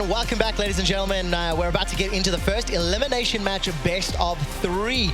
And welcome back, ladies and gentlemen. We're about to get into the first elimination match of best of 3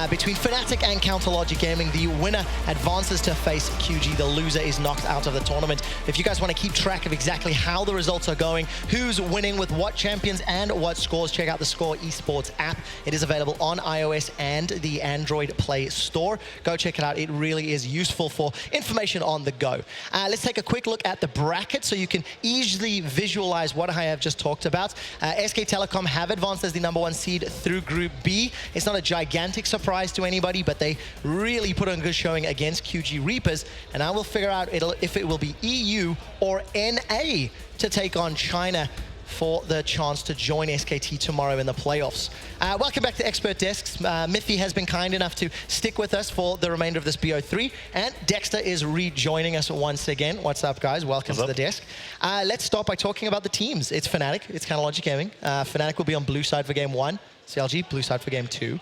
between Fnatic and Counterlogic Gaming. The winner advances to face QG. The loser is knocked out of the tournament. If you guys want to keep track of exactly how the results are going, who's winning with what champions and what scores, check out the theScore eSports app. It is available on iOS and the Android Play Store. Go check it out. It really is useful for information on the go. Let's take a quick look at the bracket so you can easily visualize what I have just talked about. SK Telecom have advanced as the #1 seed through Group B. It's not a gigantic surprise to anybody, but they really put on a good showing against QG Reapers, and I will figure out if it will be EU or NA to take on China for the chance to join SKT tomorrow in the playoffs. Welcome back to Expert Desks. Mithy has been kind enough to stick with us for the remainder of this BO3, and Dexter is rejoining us once again. What's up, guys? Welcome to the desk. Let's start by talking about the teams. It's Fnatic, it's Counterlogic Gaming. Fnatic will be on blue side for game 1, CLG blue side for game 2.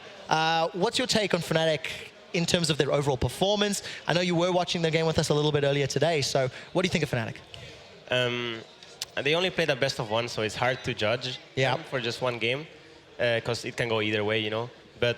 What's your take on Fnatic in terms of their overall performance? I know you were watching the game with us a little bit earlier today, so what do you think of Fnatic? They only played at best of 1, so it's hard to judge them for just one game, because it can go either way, you know. But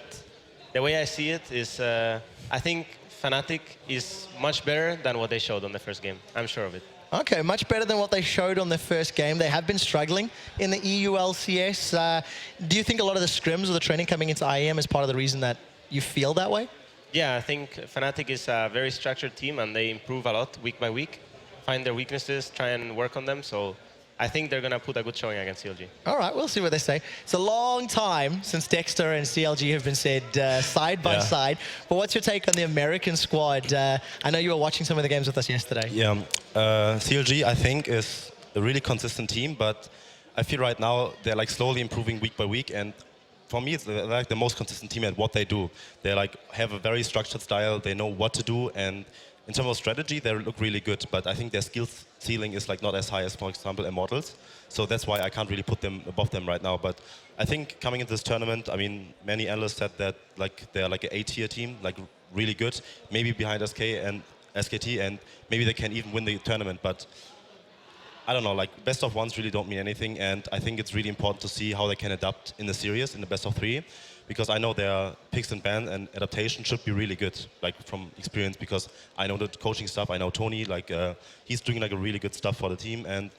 the way I see it is, I think Fnatic is much better than what they showed on the first game. I'm sure of it. Okay, much better than what they showed on their first game. They have been struggling in the EU LCS. Do you think a lot of the scrims or the training coming into IEM is part of the reason that you feel that way? Yeah, I think Fnatic is a very structured team, and they improve a lot week by week. Find their weaknesses, try and work on them. So I think they're going to put a good showing against CLG. All right, we'll see what they say. It's a long time since Dexter and CLG have been said side by side. But what's your take on the American squad? I know you were watching some of the games with us yesterday. Yeah, CLG, I think, is a really consistent team, but I feel right now they're like slowly improving week by week. And for me, it's like the most consistent team at what they do. They like have a very structured style. They know what to do, and in terms of strategy, they look really good, but I think their skills ceiling is like not as high as, for example, Immortals. So that's why I can't really put them above them right now. But I think coming into this tournament, I mean, many analysts said that like they're like an A-tier team, like really good, maybe behind SK and SKT, and maybe they can even win the tournament. But I don't know, like best of 1s really don't mean anything, and I think it's really important to see how they can adapt in the series, in the best of 3. Because I know their picks and ban and adaptation should be really good, like from experience, because I know the coaching stuff, I know Tony, like he's doing like a really good stuff for the team, and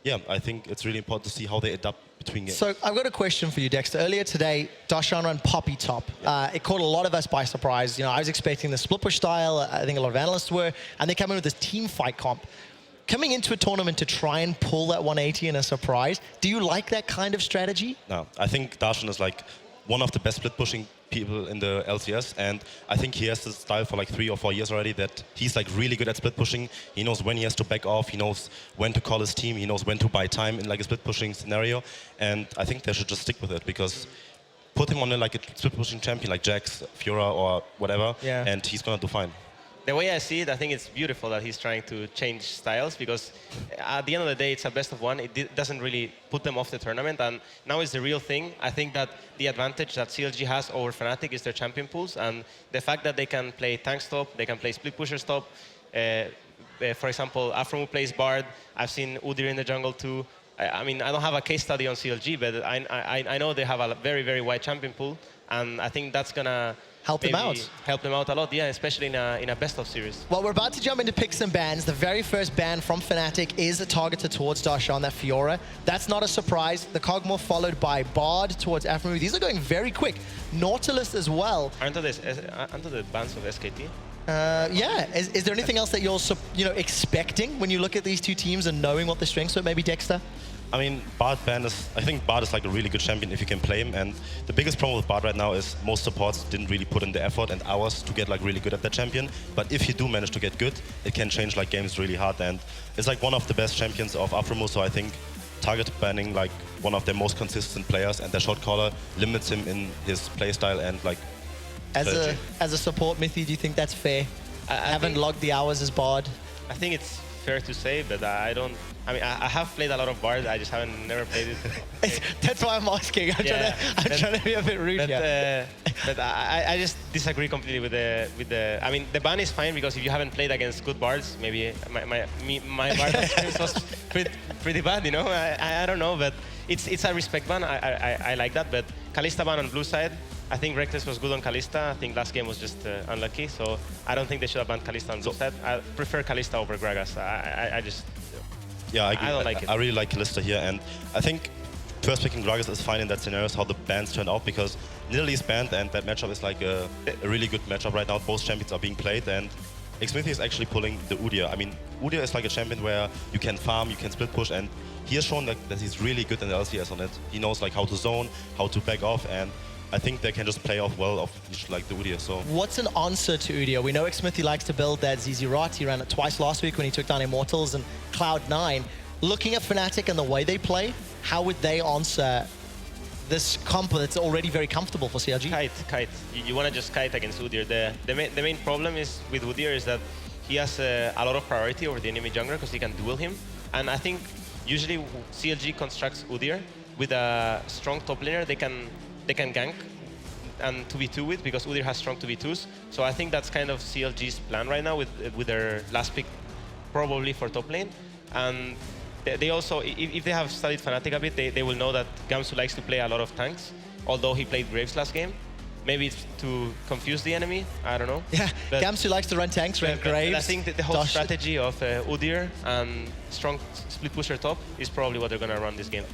yeah, I think it's really important to see how they adapt between games. So I've got a question for you, Dexter. Earlier today, Darshan ran Poppy top. It caught a lot of us by surprise. You know, I was expecting the split push style, I think a lot of analysts were, and they come in with this team fight comp. Coming into a tournament to try and pull that 180 in a surprise, do you like that kind of strategy? No, I think Darshan is like one of the best split pushing people in the LCS, and I think he has this style for like 3 or 4 years already, that he's like really good at split pushing. He knows when he has to back off, he knows when to call his team, he knows when to buy time in like a split pushing scenario, and I think they should just stick with it, because put him on like a split pushing champion like Jax, Fiora or whatever, and he's gonna do fine. The way I see it, I think it's beautiful that he's trying to change styles, because at the end of the day, it's a best of 1. It doesn't really put them off the tournament, and now is the real thing. I think that the advantage that CLG has over Fnatic is their champion pools, and the fact that they can play tank stop, they can play split pusher stop. For example, Afromu plays Bard. I've seen Udyr in the jungle too. I mean, I don't have a case study on CLG, but I know they have a very, very wide champion pool, and I think that's gonna help them out. Help them out a lot, yeah, especially in a best of series. Well, we're about to jump into picks and bans. The very first ban from Fnatic is targeted towards Darshan, that Fiora. That's not a surprise. The Kog'Maw followed by Bard towards Afromu. These are going very quick. Nautilus as well. Aren't the bans of SKT? Yeah. Is there anything else that you're expecting when you look at these two teams and knowing what the strengths are? Maybe Dexter? I mean, I think Bard is like a really good champion if you can play him, and the biggest problem with Bard right now is most supports didn't really put in the effort and hours to get like really good at that champion. But if you do manage to get good, it can change like games really hard, and it's like one of the best champions of Afromu, so I think target banning like one of their most consistent players, and their shot caller limits him in his playstyle and like strategy. As a support, Mithy, do you think that's fair? I haven't logged the hours as Bard. I think it's fair to say, but I don't. I mean, I have played a lot of Bard. I just never played it. That's why I'm asking. I'm trying to be a bit rude here. But I just disagree completely with the. I mean, the ban is fine because if you haven't played against good bards, maybe my Bard experience was pretty bad. You know, I don't know, but it's a respect ban. I like that, but Kalista ban on blue side. I think Reckless was good on Kalista. I think last game was just unlucky, so I don't think they should have banned Kalista on blue side. I prefer Kalista over Gragas. I just Yeah, I don't like it. I really like Kalista here, and I think first picking Gragas is fine in that scenario, how the bans turned out, because Nidalee is banned, and that matchup is like a really good matchup right now. Both champions are being played, and Xmithy is actually pulling the Udyr. I mean, Udyr is like a champion where you can farm, you can split push, and he has shown that he's really good in the LCS on it. He knows like how to zone, how to back off, and I think they can just play off well of like the Udyr. So what's an answer to Udyr? We know Xmithy likes to build that ZZ Rot. He ran it twice last week when he took down Immortals and Cloud9. Looking at Fnatic and the way they play, how would they answer this comp that's already very comfortable for CLG? Kite. You want to just kite against Udyr. The main problem is with Udyr is that he has a lot of priority over the enemy jungler because he can duel him. And I think usually CLG constructs Udyr with a strong top laner. They can gank and 2v2 with, because Udyr has strong 2v2s. So I think that's kind of CLG's plan right now with their last pick probably for top lane. And they also, if they have studied Fnatic a bit, they will know that Gamsu likes to play a lot of tanks, although he played Graves last game. Maybe it's to confuse the enemy, I don't know. Yeah, but Gamsu likes to run tanks, run Graves. I think that the whole strategy of Udyr and strong split pusher top is probably what they're going to run this game.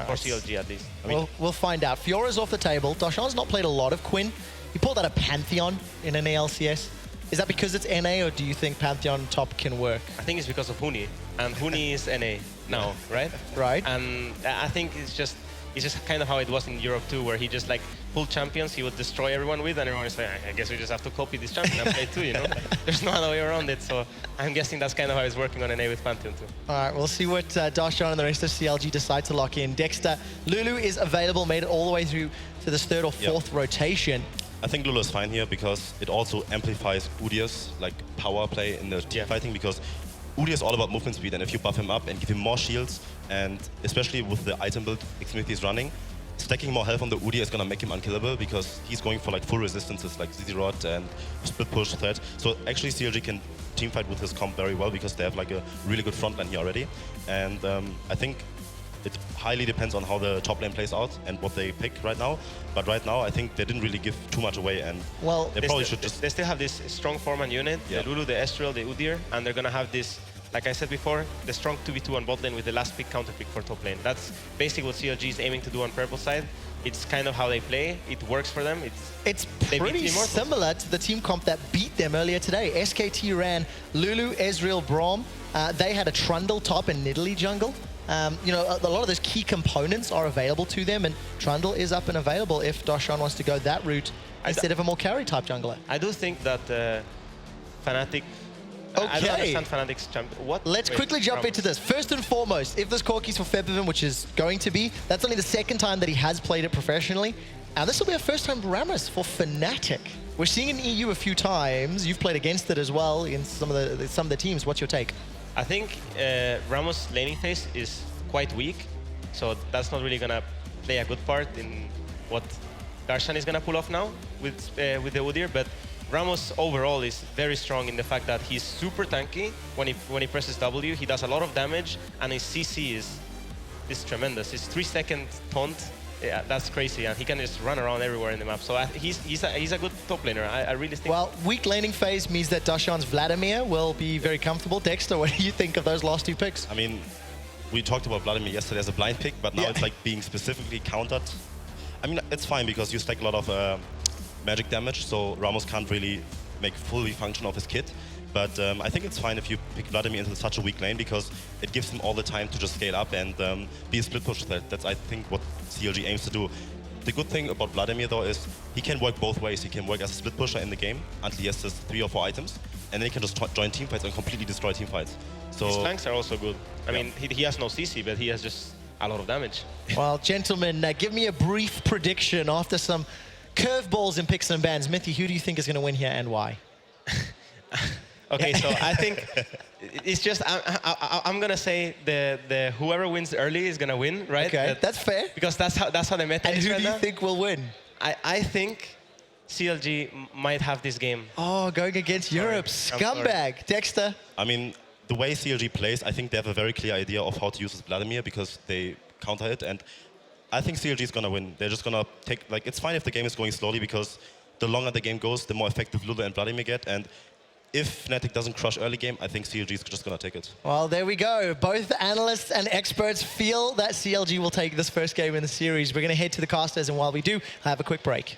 For CLG at least. I mean, we'll find out. Fiora's off the table. Darshan's not played a lot of Quinn. He pulled out a Pantheon in an ALCS. Is that because it's NA, or do you think Pantheon top can work? I think it's because of Huni, and Huni is NA now, right? Right. And I think it's just kind of how it was in Europe too, where he just like pulled champions he would destroy everyone with, and everyone is like, I guess we just have to copy this champion and play too, you know? There's no other way around it, so I'm guessing that's kind of how he's working on NA with Pantheon too. All right, we'll see what Darshan and the rest of CLG decide to lock in. Dexter, Lulu is available, made it all the way through to this third or fourth rotation. I think Lulu is fine here because it also amplifies Udyr's like power play in the team fighting, because Udyr is all about movement speed, and if you buff him up and give him more shields, and especially with the item build Xmithy is running, stacking more health on the Udyr is going to make him unkillable, because he's going for like full resistances like ZZ Rot and split push threat. So actually CLG can team fight with his comp very well, because they have like a really good front line here already. And I think it highly depends on how the top lane plays out and what they pick right now. But right now, I think they didn't really give too much away, and well, they probably should just... They still have this strong 4-man unit, the Lulu, the Ezreal, the Udyr, and they're going to have this, like I said before, the strong 2v2 on bot lane with the last pick counter pick for top lane. That's basically what CLG is aiming to do on purple side. It's kind of how they play. It works for them. It's pretty similar to the team comp that beat them earlier today. SKT ran Lulu, Ezreal, Braum. They had a Trundle top and Nidalee jungle. You know, a lot of those key components are available to them, and Trundle is up and available if Darshan wants to go that route instead of a more carry type jungler. I do think that Fnatic... Okay. I don't understand Fnatic's champion. What? Let's quickly jump into this. First and foremost, if this Corki's for Febivin, which is going to be, that's only the second time that he has played it professionally. And this will be a first time Rammus for Fnatic. We're seeing it in EU a few times. You've played against it as well in some of the teams. What's your take? I think Rammus' laning phase is quite weak, so that's not really gonna play a good part in what Darshan is gonna pull off now with the Udyr. But Rammus overall is very strong in the fact that he's super tanky. When he presses W, he does a lot of damage, and his CC is tremendous. His 3-second taunt, yeah, that's crazy, and he can just run around everywhere in the map. So he's a good top laner. I really think. Well, weak laning phase means that Darshan's Vladimir will be very comfortable. Dexter, what do you think of those last two picks? I mean, we talked about Vladimir yesterday as a blind pick, but now it's like being specifically countered. I mean, it's fine because you stack a lot of magic damage, so Rammus can't really make fully function of his kit. But I think it's fine if you pick Vladimir into such a weak lane, because it gives him all the time to just scale up and be a split push threat. That's, I think, what CLG aims to do. The good thing about Vladimir, though, is he can work both ways. He can work as a split pusher in the game until he has his 3 or 4 items, and then he can just join teamfights and completely destroy teamfights. So his flanks are also good. I mean, he has no CC, but he has just a lot of damage. Well, gentlemen, give me a brief prediction after some curveballs in picks and bans. Mithy, who do you think is going to win here and why? Okay, so I think it's just I'm gonna say the whoever wins early is gonna win, right? Okay, that's fair. Because that's how the meta is And who right do you now. think will win? I think CLG might have this game. Oh, going against Europe, scumbag. Dexter. I mean, the way CLG plays, I think they have a very clear idea of how to use this Vladimir, because they counter it. And I think CLG is going to win. They're just going to take, like, it's fine if the game is going slowly because the longer the game goes, the more effective Lulu and Vladimir get. And if Fnatic doesn't crush early game, I think CLG is just going to take it. Well, there we go. Both analysts and experts feel that CLG will take this first game in the series. We're going to head to the casters, and while we do, have a quick break.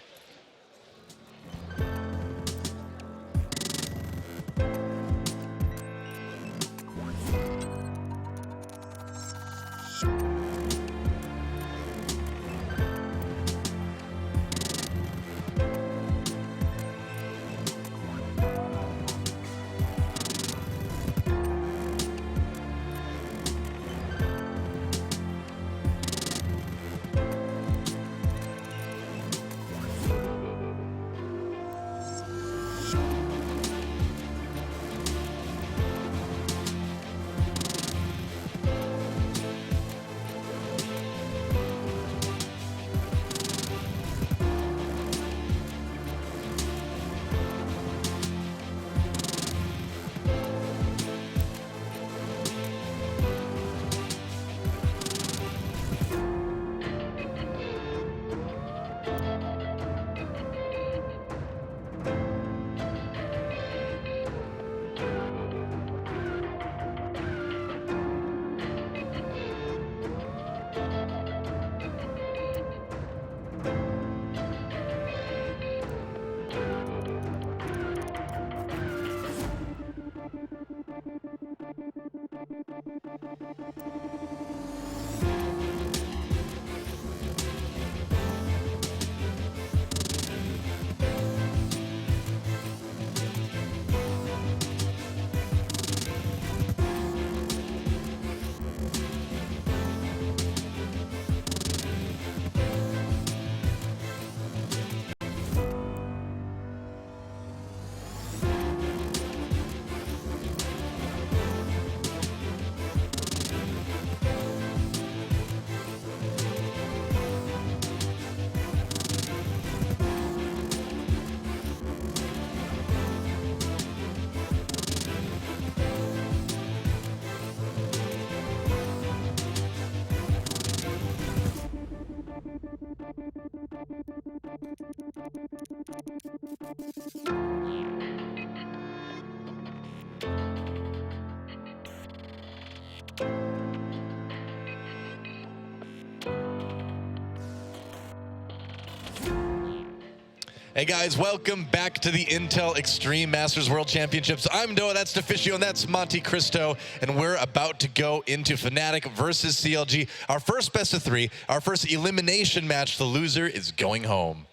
Hey guys, welcome back to the Intel Extreme Masters World Championships. I'm Noah, that's Deficio, and that's Monte Cristo, and we're about to go into Fnatic versus CLG. Our first best of three, our first elimination match. The loser is going home.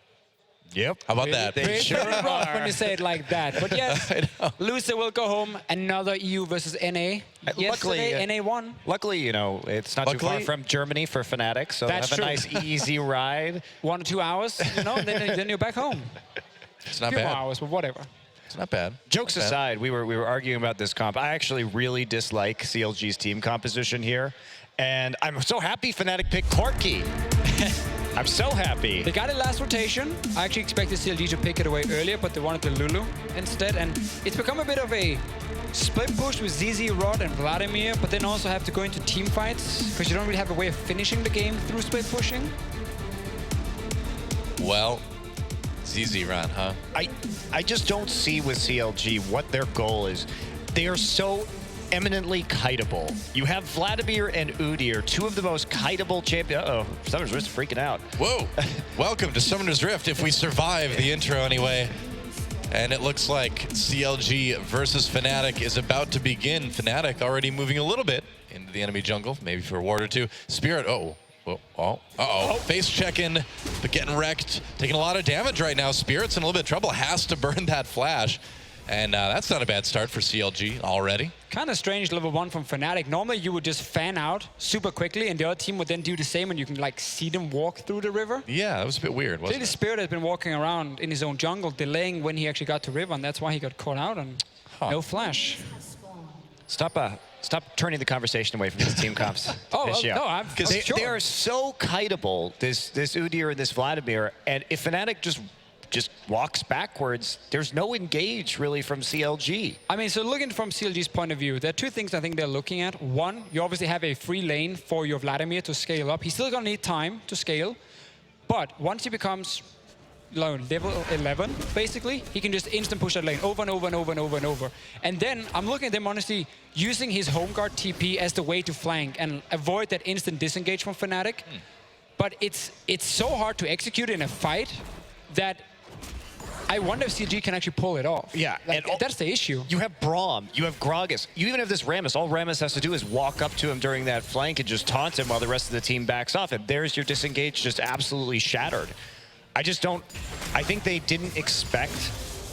Yep. How about that? They sure rough when you say it like that. But yes, loser will go home. Another EU versus NA. Yesterday, NA won. Luckily, you know, it's not too far from Germany for Fnatic, so That's have true. a nice, easy ride. 1 or 2 hours, you know, then you're back home. It's not A few more bad. hours, but whatever. It's not bad. Jokes aside, we were arguing about this comp. I actually really dislike CLG's team composition here, and I'm so happy Fnatic picked Corki. I'm so happy. They got it last rotation. I actually expected CLG to pick it away earlier, but they wanted the Lulu instead. And it's become a bit of a split push with ZZ, Rod, and Vladimir, but then also have to go into team fights because you don't really have a way of finishing the game through split pushing. Well, ZZ run, huh? I just don't see with CLG what their goal is. They are so eminently kiteable. You have Vladimir and Udyr, two of the most kiteable champions. Uh-oh, Summoner's Rift is freaking out. Whoa, welcome to Summoner's Rift, if we survive the intro anyway. And it looks like CLG versus Fnatic is about to begin. Fnatic already moving a little bit into the enemy jungle, maybe for a ward or two. Spirit, face checking, but getting wrecked. Taking a lot of damage right now. Spirit's in a little bit of trouble, has to burn that flash. And that's not a bad start for CLG already. Kind of strange level 1 from Fnatic. Normally you would just fan out super quickly and the other team would then do the same and you can like see them walk through the river. Yeah, that was a bit weird, wasn't Clearly it? Spirit has been walking around in his own jungle, delaying when he actually got to river, and that's why he got caught out and no flash. Stop turning the conversation away from these team comps. No, they are so kiteable, this Udyr and this Vladimir, and if Fnatic just just walks backwards. There's no engage really from CLG. I mean, so looking from CLG's point of view, there are two things I think they're looking at. One, you obviously have a free lane for your Vladimir to scale up. He's still going to need time to scale. But once he becomes level 11, basically, he can just instant push that lane over and over and over and over and over. And then I'm looking at them, honestly, using his home guard TP as the way to flank and avoid that instant disengage from Fnatic. But it's so hard to execute in a fight that I wonder if CLG can actually pull it off. Yeah, like, and that's the issue. You have Braum, you have Gragas, you even have this Rammus. All Rammus has to do is walk up to him during that flank and just taunt him while the rest of the team backs off. And there's your disengage just absolutely shattered. I think they didn't expect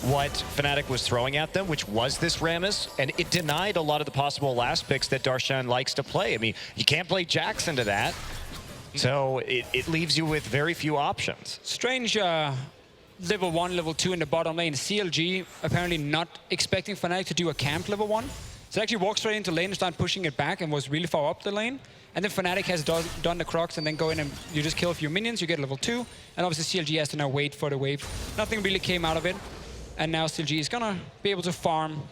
what Fnatic was throwing at them, which was this Rammus, and it denied a lot of the possible last picks that Darshan likes to play. I mean, you can't play Jax into that, so it leaves you with very few options. Strange level 1, level 2 in the bottom lane. CLG apparently not expecting Fnatic to do a camp level 1. So it actually walked straight into lane and started pushing it back and was really far up the lane. And then Fnatic has done the Crocs and then go in and you just kill a few minions, you get level 2. And obviously CLG has to now wait for the wave. Nothing really came out of it. And now CLG is gonna be able to farm,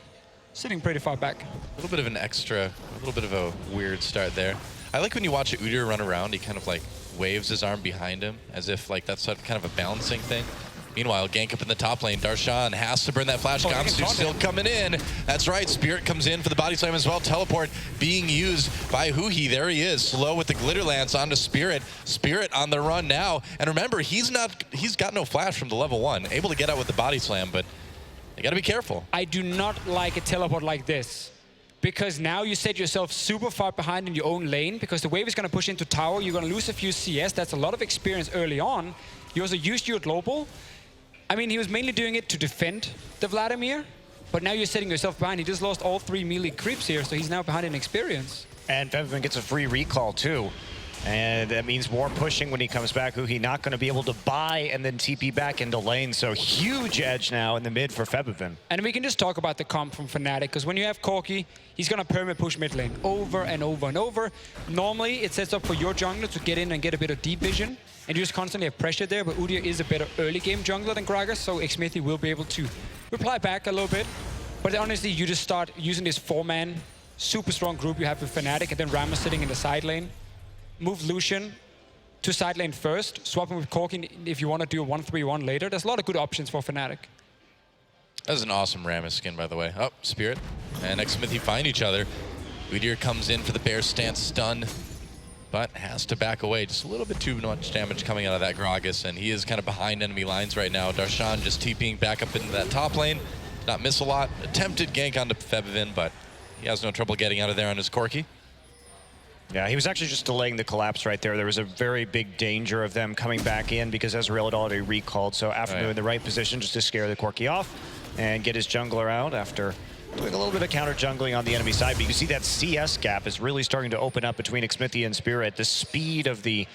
sitting pretty far back. A little bit of a weird start there. I like when you watch Udyr run around, he kind of like waves his arm behind him as if like that's kind of a balancing thing. Meanwhile, gank up in the top lane. Darshan has to burn that flash. Gamsu still coming in. That's right. Spirit comes in for the body slam as well. Teleport being used by Huhi. There he is. Slow with the glitter lance onto Spirit. Spirit on the run now. And remember, he's got no flash from the level 1. Able to get out with the body slam, but you got to be careful. I do not like a teleport like this, because now you set yourself super far behind in your own lane, because the wave is going to push into tower. You're going to lose a few CS. That's a lot of experience early on. You also used your global. I mean, he was mainly doing it to defend the Vladimir, but now you're setting yourself behind. He just lost all 3 melee creeps here, so he's now behind in experience. And Febiven gets a free recall too. And that means more pushing when he comes back. Huhi not going to be able to buy and then TP back into lane. So huge edge now in the mid for Febiven. And we can just talk about the comp from Fnatic, because when you have Corki, he's going to perma push mid lane over and over and over. Normally, it sets up for your jungler to get in and get a bit of deep vision. And you just constantly have pressure there, but Udyr is a better early game jungler than Gragas, so Xmithy will be able to reply back a little bit. But honestly, you just start using this 4-man, super strong group you have with Fnatic, and then Rammus sitting in the side lane. Move Lucian to side lane first, swap him with Corki if you want to do a 1-3-1 later. There's a lot of good options for Fnatic. That's an awesome Rammus skin, by the way. Oh, Spirit and Xmithy find each other. Udyr comes in for the bear stance stun, but has to back away. Just a little bit too much damage coming out of that Gragas, and he is kind of behind enemy lines right now. Darshan just TPing back up into that top lane. Did not miss a lot. Attempted gank onto Febiven, but he has no trouble getting out of there on his Corki. Yeah, he was actually just delaying the collapse right there. There was a very big danger of them coming back in because Ezreal had already recalled. So Afternoon in the right position just to scare the Corki off and get his jungler out after doing a little bit of counter jungling on the enemy side. But you can see that CS gap is really starting to open up between Xmithy and Spirit. The speed of the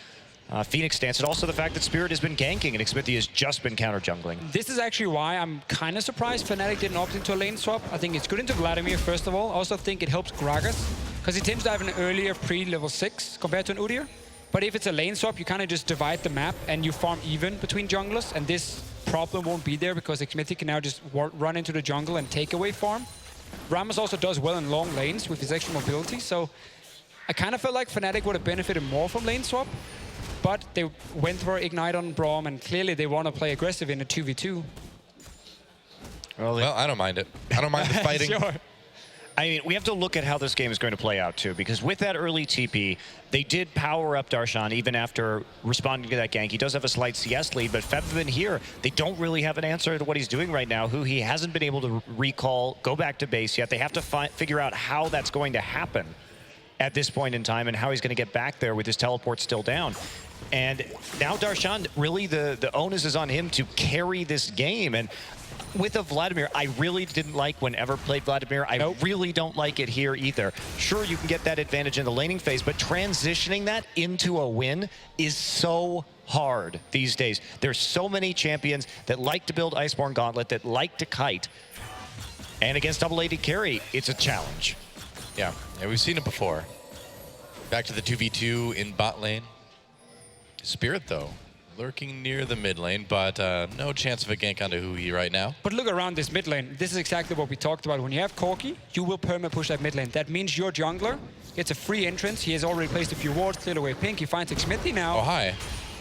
Phoenix stance, and also the fact that Spirit has been ganking and Xmithy has just been counter jungling. This is actually why I'm kind of surprised Fnatic didn't opt into a lane swap. I think it's good into Vladimir, first of all. I also think it helps Gragas, because he tends to have an earlier pre-level 6 compared to an Udyr. But if it's a lane swap, you kind of just divide the map and you farm even between junglers, and this problem won't be there because Xmithy can now just run into the jungle and take away farm. Rammus also does well in long lanes with his extra mobility, so I kind of felt like Fnatic would have benefited more from lane swap, but they went for Ignite on Braum, and clearly they want to play aggressive in a 2v2. Well, I don't mind it. I don't mind the fighting. Sure. I mean, we have to look at how this game is going to play out, too, because with that early TP, they did power up Darshan even after responding to that gank. He does have a slight CS lead, but Febiven here, they don't really have an answer to what he's doing right now. He hasn't been able to recall, go back to base yet. They have to figure out how that's going to happen at this point in time and how he's going to get back there with his teleport still down. And now Darshan, really the onus is on him to carry this game. And with a Vladimir, I really didn't like whenever played Vladimir. I really don't like it here either. Sure, you can get that advantage in the laning phase, but transitioning that into a win is so hard these days. There's so many champions that like to build Iceborne Gauntlet, that like to kite. And against double AD carry, it's a challenge. Yeah, we've seen it before. Back to the 2v2 in bot lane. Spirit, though, lurking near the mid lane, but no chance of a gank onto Hui right now. But look around this mid lane. This is exactly what we talked about. When you have Corki, you will perma-push that mid lane. That means your jungler gets a free entrance. He has already placed a few wards, cleared away Pink. He finds Xmithy now. Oh, hi.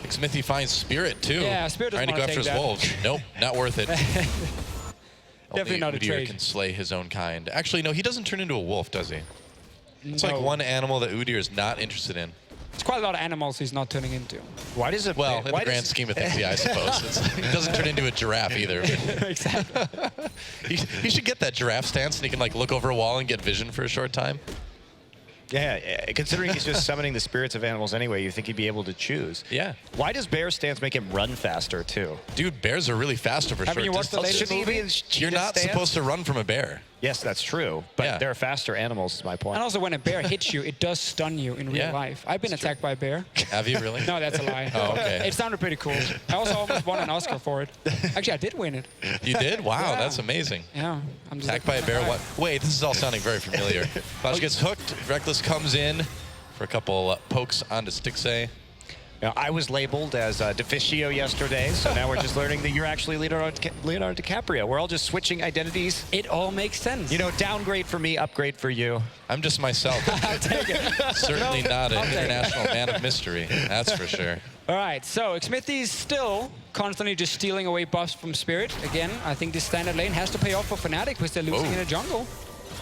Xmithy finds Spirit, too. Yeah, Spirit doesn't trying to go after his wolves. Nope, not worth it. Definitely not a Udyr trade. can slay his own kind. Actually, no, he doesn't turn into a wolf, does he? It's No. like one animal that Udyr is not interested in. It's quite a lot of animals he's not turning into. Why does it? Well, in the grand scheme of things, yeah, I suppose. He doesn't turn into a giraffe either. Exactly. He should get that giraffe stance and he can like look over a wall and get vision for a short time. Yeah, considering he's just summoning the spirits of animals anyway, you think he'd be able to choose. Yeah. Why does bear stance make him run faster too? Dude, bears are really fast over Haven't short you watched the distances. latest movie? You're not supposed to run from a bear. Yes, that's true. But Yeah. they're faster animals, is my point. And also, when a bear hits you, it does stun you in real Yeah, life. I've been attacked by a bear. Have you really? No, that's a lie. Oh, okay. It sounded pretty cool. I also almost won an Oscar for it. Actually, I did win it. You did? Wow, Yeah. that's amazing. Yeah. I'm just Attacked by a bear. What? Wait, this is all sounding very familiar. Flash gets hooked. Reckless comes in for a couple pokes onto Stixxay. Now, I was labeled as Deficio yesterday, so now we're just learning that you're actually Leonardo DiCaprio. We're all just switching identities. It all makes sense. You know, downgrade for me, upgrade for you. I'm just myself. I'll take it. Certainly not I'll an take it. international man of mystery. That's for sure. All right, so Xmithy is still constantly just stealing away buffs from Spirit. Again, I think this standard lane has to pay off for Fnatic because they're losing Whoa. in a jungle.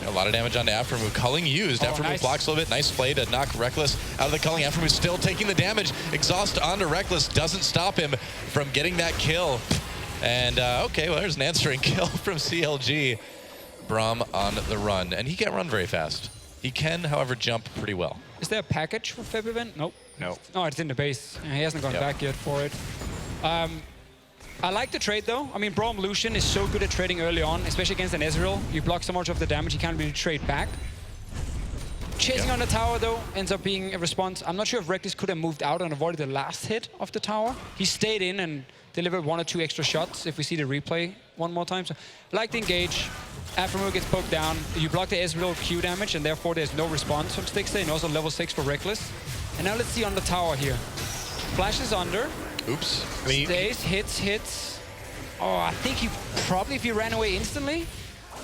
A lot of damage onto Aftermove. Culling used. Oh, Aftermove nice. blocks a little bit. Nice play to knock Reckless out of the Culling. Aftermove still taking the damage. Exhaust onto Reckless doesn't stop him from getting that kill. And okay, well, there's an answering kill from CLG. Braum on the run. And he can't run very fast. He can, however, jump pretty well. Is there a package for Feb event? Nope. No. No, it's in the base. Yeah, he hasn't gone Yep. back yet for it. I like the trade though. I mean, Braum Lucian is so good at trading early on, especially against an Ezreal. You block so much of the damage, you can't really trade back. Chasing on the tower though ends up being a response. I'm not sure if Reckless could have moved out and avoided the last hit of the tower. He stayed in and delivered 1 or 2 extra shots if we see the replay one more time. So, like the engage. Aftermove gets poked down. You block the Ezreal Q damage and therefore there's no response from Stixxay and also level 6 for Reckless. And now let's see on the tower here. Flash is under. Oops. Stays, hits. Oh, I think he probably, if he ran away instantly.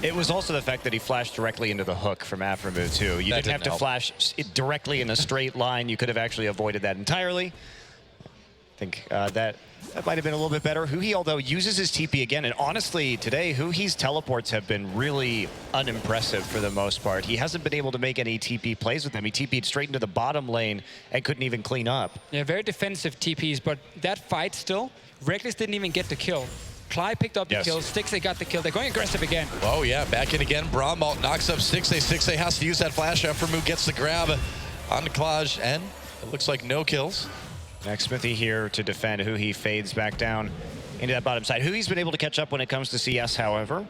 It was also the fact that he flashed directly into the hook from Aftermove, too. You That didn't have didn't to help. flash it directly in a straight line. You could have actually avoided that entirely. I think that might have been a little bit better. Huhi, although, uses his TP again. And honestly, today, Huhi's teleports have been really unimpressive for the most part. He hasn't been able to make any TP plays with them. He TP'd straight into the bottom lane and couldn't even clean up. Yeah, very defensive TPs, but that fight still, Reckless didn't even get the kill. Clyde picked up the Yes. kill, Stixxay got the kill. They're going aggressive again. Oh, yeah, back in again. Braum knocks up Stixxay. Stixxay has to use that flash. Aftermove gets the grab on Klaj, and it looks like no kills. Next, Smithy here to defend. Huhi fades back down into that bottom side. Huhi's been able to catch up when it comes to CS, however.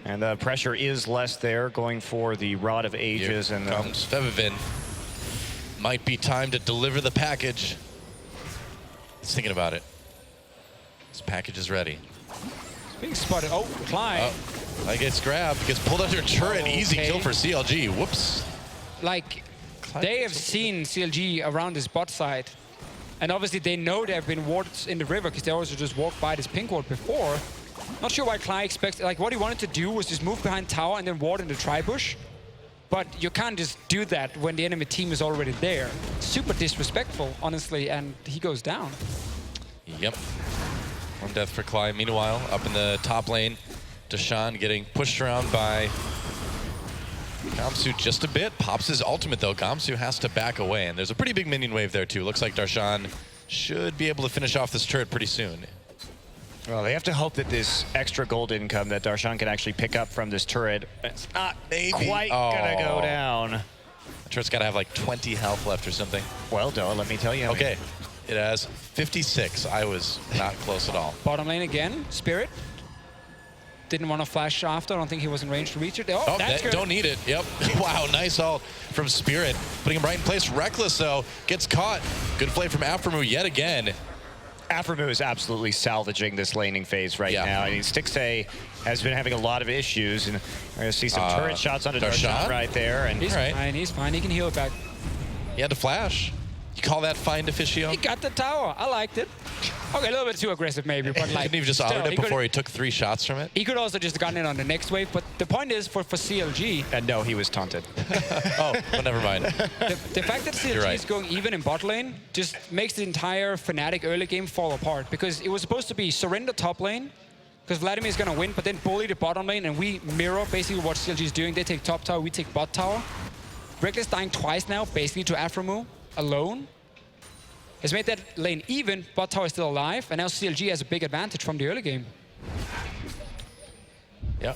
And the pressure is less there, going for the Rod of Ages. Here And comes Fevivin. Might be time to deliver the package. He's thinking about it. This package is ready. Being spotted. Oh, Clyde. Oh, gets grabbed, gets pulled under a turret. Easy Okay. kill for CLG. Whoops. Like, Clyde they have gets seen CLG around this bot side. And obviously they know there have been wards in the river because they also just walked by this pink ward before. Not sure why Clyde expects, like what he wanted to do was just move behind tower and then ward in the tri-bush. But you can't just do that when the enemy team is already there. Super disrespectful, honestly, and he goes down. Yep. One death for Clyde. Meanwhile, up in the top lane, Deshaun getting pushed around by Gamsu just a bit. Pops his ultimate, though. Gamsu has to back away, and there's a pretty big minion wave there, too. Looks like Darshan should be able to finish off this turret pretty soon. well, they have to hope that this extra gold income that Darshan can actually pick up from this turret, it's not quite gonna go down. The turret's got to have like 20 health left or something. Well, Doa, let me tell you. Okay, it has 56. I was not close at all. Bottom lane again, Spirit. Didn't want to flash after. I don't think he was in range to reach it. Oh, that's good. Don't need it. Yep. Wow, nice ult from Spirit. Putting him right in place. Reckless, though, gets caught. Good play from Aftermove yet again. Aftermove is absolutely salvaging this laning phase right now. I mean, Stixxay has been having a lot of issues, and we're going to see some turret shots onto Darshan right there. And He's fine. He's fine. He can heal it back. He had to flash. You call that fine officio? He got the tower. I liked it. Okay, a little bit too aggressive maybe, but like... Couldn't he have just still, honored it before he took 3 shots from it? He could also just gotten it on the next wave, but the point is for CLG... And no, he was taunted. Oh, well, never mind. The fact that CLG right. is going even in bot lane just makes the entire Fnatic early game fall apart, because it was supposed to be surrender top lane, because Vladimir is going to win, but then bully the bottom lane, and we mirror basically what CLG is doing. They take top tower, we take bot tower. Reckless dying twice now, basically to Aphromoo alone. Has made that lane even, bot tower is still alive, and now CLG has a big advantage from the early game. Yeah.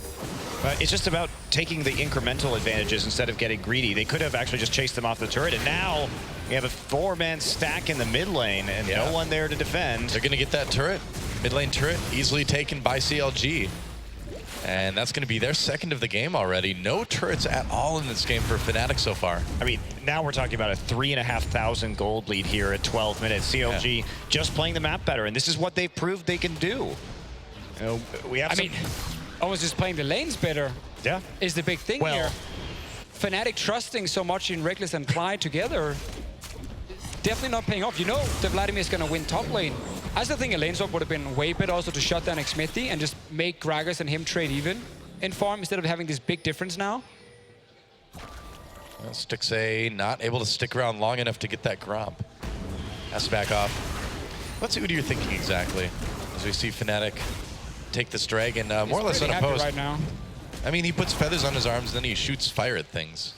It's just about taking the incremental advantages instead of getting greedy. They could have actually just chased them off the turret, and now we have a 4-man stack in the mid lane and no one there to defend. They're going to get that turret. Mid lane turret easily taken by CLG. And that's going to be their second of the game already. No turrets at all in this game for Fnatic so far. I mean, now we're talking about a 3,500 gold lead here at 12 minutes. CLG just playing the map better, and this is what they've proved they can do. You know, we have almost just playing the lanes better is the big thing here. Fnatic trusting so much in Reckless and Clyde together, definitely not paying off. You know that Vladimir is going to win top lane. I still think a lane swap would have been way better also to shut down Xmithie and just make Gragas and him trade even in farm instead of having this big difference now. Well, Stixxay not able to stick around long enough to get that Gromp. Has to back off. What's Udyr thinking exactly as we see Fnatic take this dragon more or less unopposed right now. I mean, he puts feathers on his arms, then he shoots fire at things.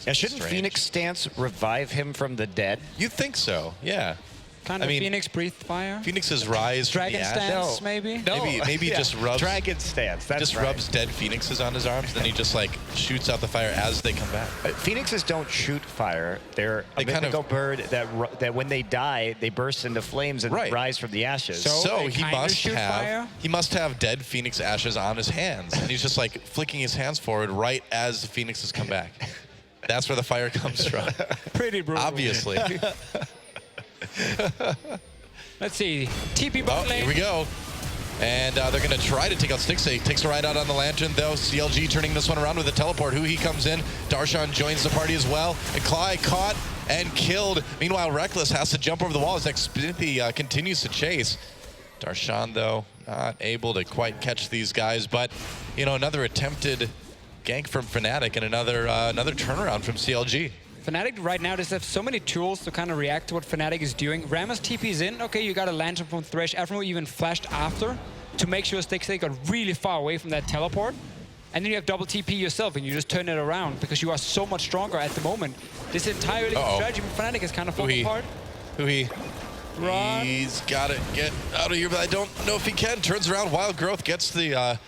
Yeah, shouldn't Phoenix Stance revive him from the dead? You'd think so, yeah. Kind of Phoenix breathe fire. Phoenix's rise Dragon from the Stance, ashes. maybe? No. Maybe just rubs. Dragon Stance. That's just right. rubs dead phoenixes on his arms, then he just like shoots out the fire as they come back. Phoenixes don't shoot fire. They're a mythical bird that when they die, they burst into flames and rise from the ashes. So he must have dead phoenix ashes on his hands, and he's just like flicking his hands forward right as the phoenixes come back. That's where the fire comes from. Pretty brutal. Obviously. Let's see. TP bot lane. Here we go. And they're going to try to take out Stixxay. Takes a ride out on the Lantern, though. CLG turning this one around with a teleport. He comes in. Darshan joins the party as well. And Clyde caught and killed. Meanwhile, Reckless has to jump over the wall as Xmithie continues to chase. Darshan, though, not able to quite catch these guys. But, you know, another attempted gank from Fnatic and another turnaround from CLG. Fnatic right now just have so many tools to kind of react to what Fnatic is doing. Rammus TP's in. Okay, you got a Lantern from Thresh. Aphromoo even flashed after to make sure Stixxay got really far away from that teleport. And then you have double TP yourself and you just turn it around because you are so much stronger at the moment. This entire strategy from Fnatic is kind of falling apart. Run. He's got to get out of here, but I don't know if he can. Turns around. Wild Growth gets the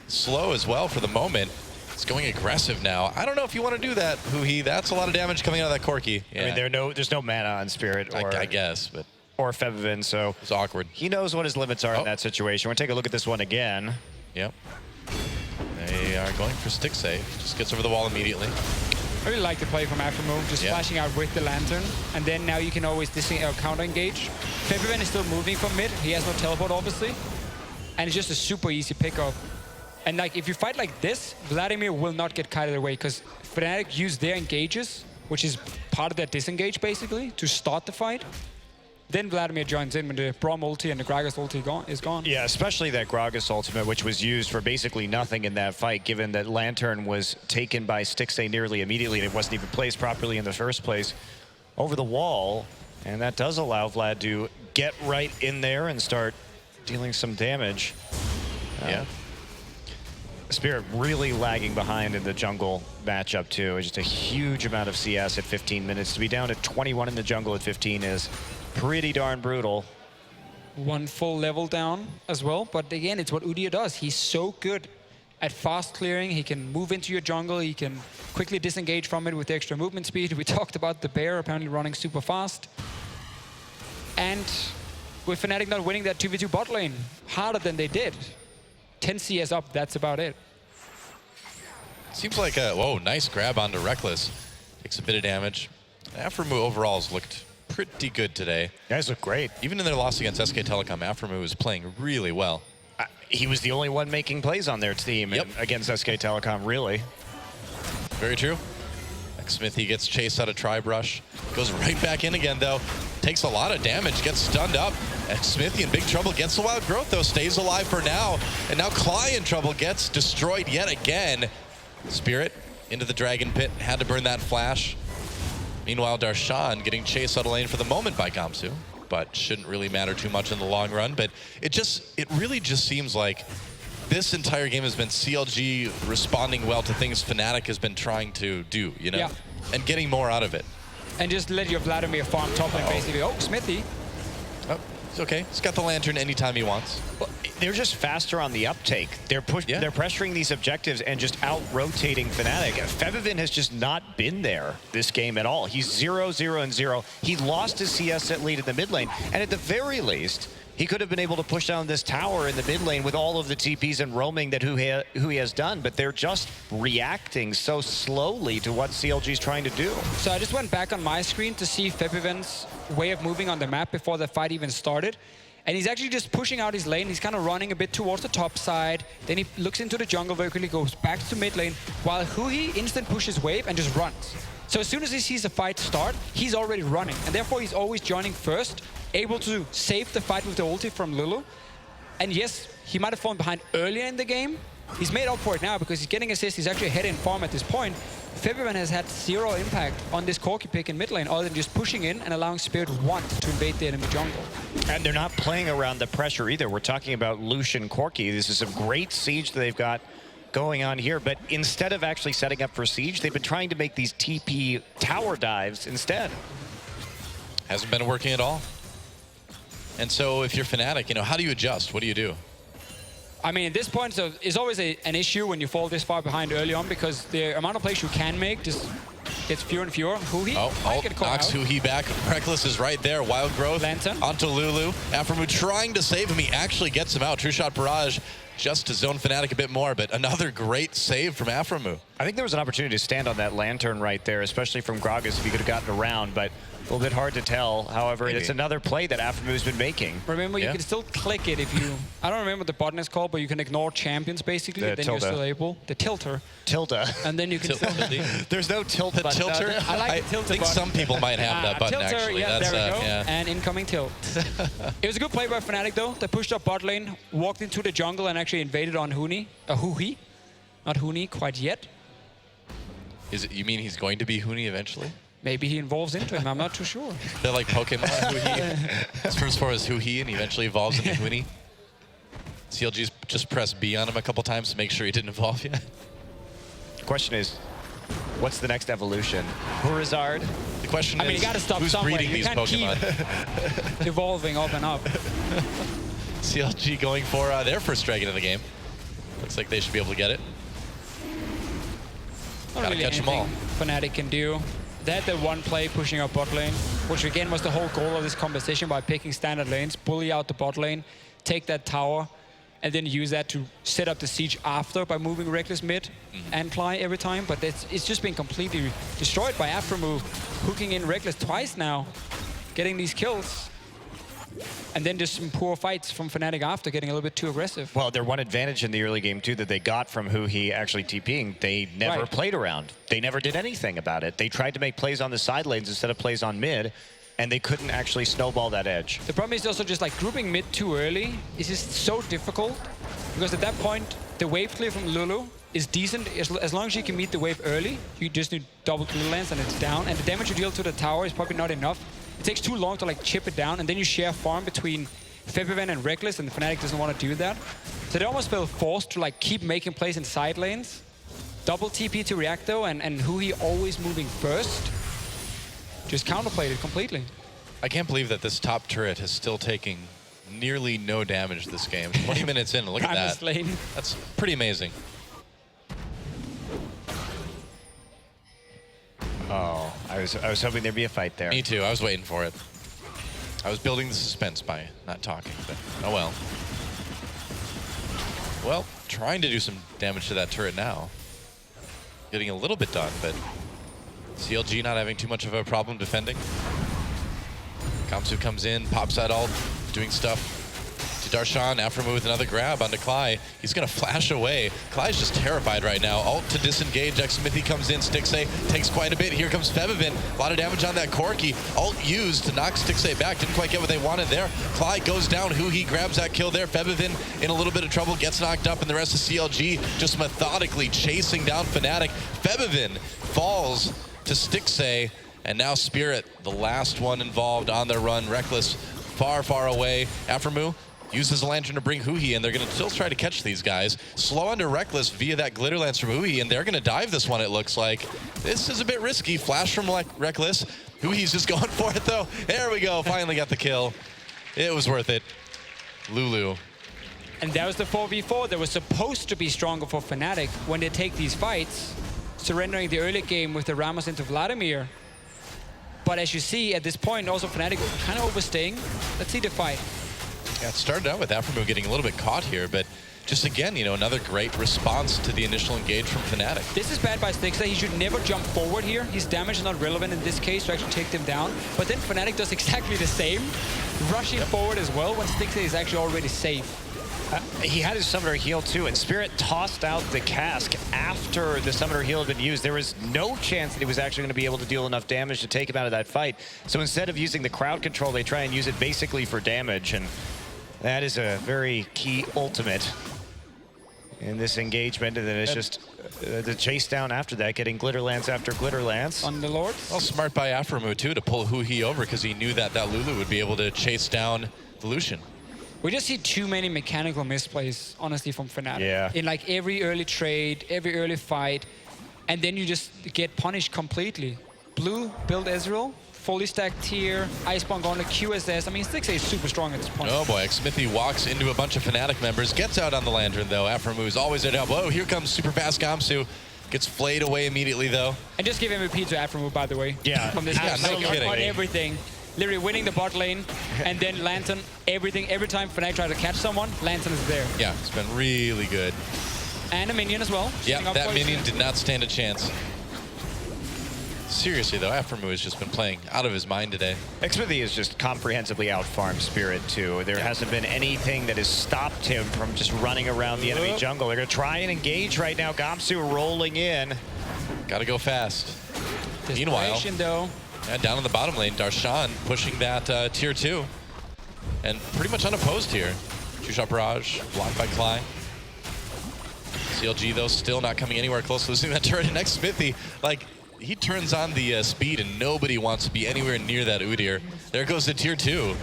slow as well for the moment. It's going aggressive now. I don't know if you want to do that, That's a lot of damage coming out of that Corki. Yeah. I mean, there's no mana on Spirit or I guess, but or Fevivin, so it's awkward. He knows what his limits are in that situation. We'll take a look at this one again. Yep. They are going for Stixxay. Just gets over the wall immediately. I really like the play from Aphromoo, just flashing out with the Lantern. And then now you can always counter-engage. Fevivin is still moving from mid. He has no teleport, obviously. And it's just a super easy pickup. And like, if you fight like this, Vladimir will not get kited away because Fnatic use their engages, which is part of their disengage basically, to start the fight. Then Vladimir joins in when the Braum ulti and the Gragas ulti is gone. Yeah, especially that Gragas ultimate, which was used for basically nothing in that fight, given that Lantern was taken by Stixxay nearly immediately and it wasn't even placed properly in the first place over the wall. And that does allow Vlad to get right in there and start dealing some damage. Spirit really lagging behind in the jungle matchup too. It's just a huge amount of CS at 15 minutes. To be down at 21 in the jungle at 15 is pretty darn brutal. One full level down as well, but again, it's what Udyr does. He's so good at fast clearing. He can move into your jungle. He can quickly disengage from it with the extra movement speed. We talked about the bear apparently running super fast. And with Fnatic not winning that 2v2 bot lane harder than they did, 10 CS up, that's about it. Seems like a, nice grab onto Reckless. Takes a bit of damage. Aphromoo overall has looked pretty good today. Guys look great. Even in their loss against SK Telecom, Aphromoo is playing really well. He was the only one making plays on their team against SK Telecom, really. Very true. Smithy gets chased out of Tri-Brush. Goes right back in again, though. Takes a lot of damage, gets stunned up. And Smithy in big trouble, gets the Wild Growth, though. Stays alive for now. And now Cly in trouble, gets destroyed yet again. Spirit into the Dragon Pit, had to burn that flash. Meanwhile, Darshan getting chased out of lane for the moment by Gamsu, but shouldn't really matter too much in the long run. But it really just seems like this entire game has been CLG responding well to things Fnatic has been trying to do, you know? Yeah. And getting more out of it. And just let your Vladimir farm top lane, basically. Oh, Smithy. Oh, it's okay. He's got the Lantern anytime he wants. Well, they're just faster on the uptake. They're They're pressuring these objectives and just out-rotating Fnatic. Febiven has just not been there this game at all. He's 0-0-0. He lost his CS set lead in the mid lane, and at the very least, he could have been able to push down this tower in the mid lane with all of the TPs and roaming that who he has done, but they're just reacting so slowly to what CLG is trying to do. So I just went back on my screen to see Febiven's way of moving on the map before the fight even started. And he's actually just pushing out his lane. He's kind of running a bit towards the top side. Then he looks into the jungle very quickly, goes back to mid lane, while Huhi instant pushes wave and just runs. So as soon as he sees the fight start, he's already running. And therefore, he's always joining first, able to save the fight with the ulti from Lulu. And yes, he might have fallen behind earlier in the game. He's made up for it now because he's getting assists. He's actually ahead in farm at this point. Febiven has had zero impact on this Corki pick in mid lane other than just pushing in and allowing Spirit once to invade the enemy jungle. And they're not playing around the pressure either. We're talking about Lucian Corki. This is a great siege that they've got going on here, but instead of actually setting up for siege, they've been trying to make these TP tower dives instead. Hasn't been working at all. And so if you're Fnatic, you know, how do you adjust? What do you do? I mean, at this point, so it's always an issue when you fall this far behind early on because the amount of plays you can make just gets fewer and fewer. Huhi knocks Huhi back. Reckless is right there. Wild Growth Lantern onto Lulu. Aphromoo trying to save him. He actually gets him out. True Shot Barrage just to zone Fnatic a bit more, but another great save from Aphromoo. I think there was an opportunity to stand on that Lantern right there, especially from Gragas if he could have gotten around, but a little bit hard to tell. However, it's another play that Aphromoo has been making. Remember, you can still click it if you... I don't remember what the button is called, but you can ignore champions, basically. The then tilde. you're still able. The tilter. Tilde. And then you can still... There's no tilt button. Tilter? I like the tilter think button. some people might have that button, tilter, actually. Yeah, That's, there we go. Yeah. And incoming tilt. It was a good play by Fnatic, though. They pushed up bot lane, walked into the jungle, and actually invaded on Huhi. Not Huni quite yet. You mean he's going to be Huni eventually? Maybe he evolves into him. I'm not too sure. They're like Pokemon. Huhi. His first form is Huhi, and he eventually evolves into Huni. CLG's just pressed B on him a couple times to make sure he didn't evolve yet. The question is, what's the next evolution? Hurizard? The question is, you gotta stop who's somewhere. breeding these Pokemon? Keep evolving up and up. CLG going for their first dragon of the game. Looks like they should be able to get it. Not really catch them all. Fnatic can do. They had the one play pushing up bot lane, which again was the whole goal of this competition by picking standard lanes, bully out the bot lane, take that tower, and then use that to set up the siege after by moving Reckless mid and Cly every time. But it's just been completely destroyed by Aphromoo, hooking in Reckless twice now, getting these kills. And then just some poor fights from Fnatic after, getting a little bit too aggressive. Well, their one advantage in the early game, too, that they got from Huhi actually TPing, they never played around. They never did anything about it. They tried to make plays on the side lanes instead of plays on mid, and they couldn't actually snowball that edge. The problem is also just like grouping mid too early is just so difficult, because at that point, the wave clear from Lulu is decent. As long as you can meet the wave early, you just need double Lulu lands and it's down, and the damage you deal to the tower is probably not enough. It takes too long to like chip it down, and then you share farm between Febiven and Reckless, and Fnatic doesn't want to do that. So they almost feel forced to like keep making plays in side lanes. Double TP to react though, and Huhi always moving first. Just counterplayed it completely. I can't believe that this top turret is still taking nearly no damage this game. 20 minutes in, look at that. Lane. That's pretty amazing. Oh, I was hoping there'd be a fight there. Me too, I was waiting for it. I was building the suspense by not talking, but oh well. Well, trying to do some damage to that turret now. Getting a little bit done, but CLG not having too much of a problem defending. Gamsu comes in, pops that ult, doing stuff to Darshan. Afromu with another grab onto Cly. He's going to flash away. Cly's just terrified right now. Ult to disengage. Xmithy comes in. Stixxay takes quite a bit. Here comes Febivin. A lot of damage on that Corki. Ult used to knock Stixxay back. Didn't quite get what they wanted there. Cly goes down. Huhi grabs that kill there. Febivin in a little bit of trouble. Gets knocked up. And the rest of CLG just methodically chasing down Fnatic. Febivin falls to Stixxay. And now Spirit, the last one involved on their run. Reckless far, far away. Afromu uses a lantern to bring Huhi, and they're going to still try to catch these guys. Slow under Reckless via that glitter lance from Huhi, and they're going to dive this one, it looks like. This is a bit risky. Flash from Reckless. Huhi's just going for it, though. There we go. Finally got the kill. It was worth it. Lulu. And that was the 4v4 that was supposed to be stronger for Fnatic when they take these fights, surrendering the early game with the Ramos into Vladimir. But as you see, at this point, also Fnatic kind of overstaying. Let's see the fight. Yeah, it started out with Afromu getting a little bit caught here, but just again, you know, another great response to the initial engage from Fnatic. This is bad by Stixxay. He should never jump forward here. His damage is not relevant in this case to actually take them down. But then Fnatic does exactly the same, rushing forward as well when Stixxay is actually already safe. He had his Summoner heal too, and Spirit tossed out the cask after the Summoner heal had been used. There was no chance that he was actually going to be able to deal enough damage to take him out of that fight. So instead of using the crowd control, they try and use it basically for damage, and that is a very key ultimate in this engagement. And then it's just the chase down after that, getting Glitter Lance after Glitter Lance. On the Lord. Well, smart by Afromu too to pull Huhi over because he knew that Lulu would be able to chase down the Lucian. We just see too many mechanical misplays, honestly, from Fnatic. Yeah. In like every early trade, every early fight, and then you just get punished completely. Blue build Ezreal, fully stacked tier, Icebomb going to QSS. I mean, Stixxay is super strong at this point. Oh boy, Xmithy walks into a bunch of Fnatic members, gets out on the Lantern though. Afromu is always there to help. Oh, here comes super fast Gamsu. Gets flayed away immediately though. And just give MVP to Afromu, by the way. Yeah, From this yeah, no kidding. on everything. Literally winning the bot lane, and then Lantern, everything. Every time Fnatic tries to catch someone, Lantern is there. Yeah, it's been really good. And a minion as well. Yeah, that minion did not stand a chance. Seriously though, Afromu has just been playing out of his mind today. Xmithy has just comprehensively out-farmed Spirit too. There hasn't been anything that has stopped him from just running around the enemy jungle. They're going to try and engage right now. Gamsu rolling in. Gotta go fast. Meanwhile, though. yeah, down in the bottom lane, Darshan pushing that tier 2. And pretty much unopposed here. Two-shot barrage, blocked by Cly. CLG, though, still not coming anywhere close to losing that turret. And Xmithy, like, he turns on the speed, and nobody wants to be anywhere near that Udyr. There goes the tier 2.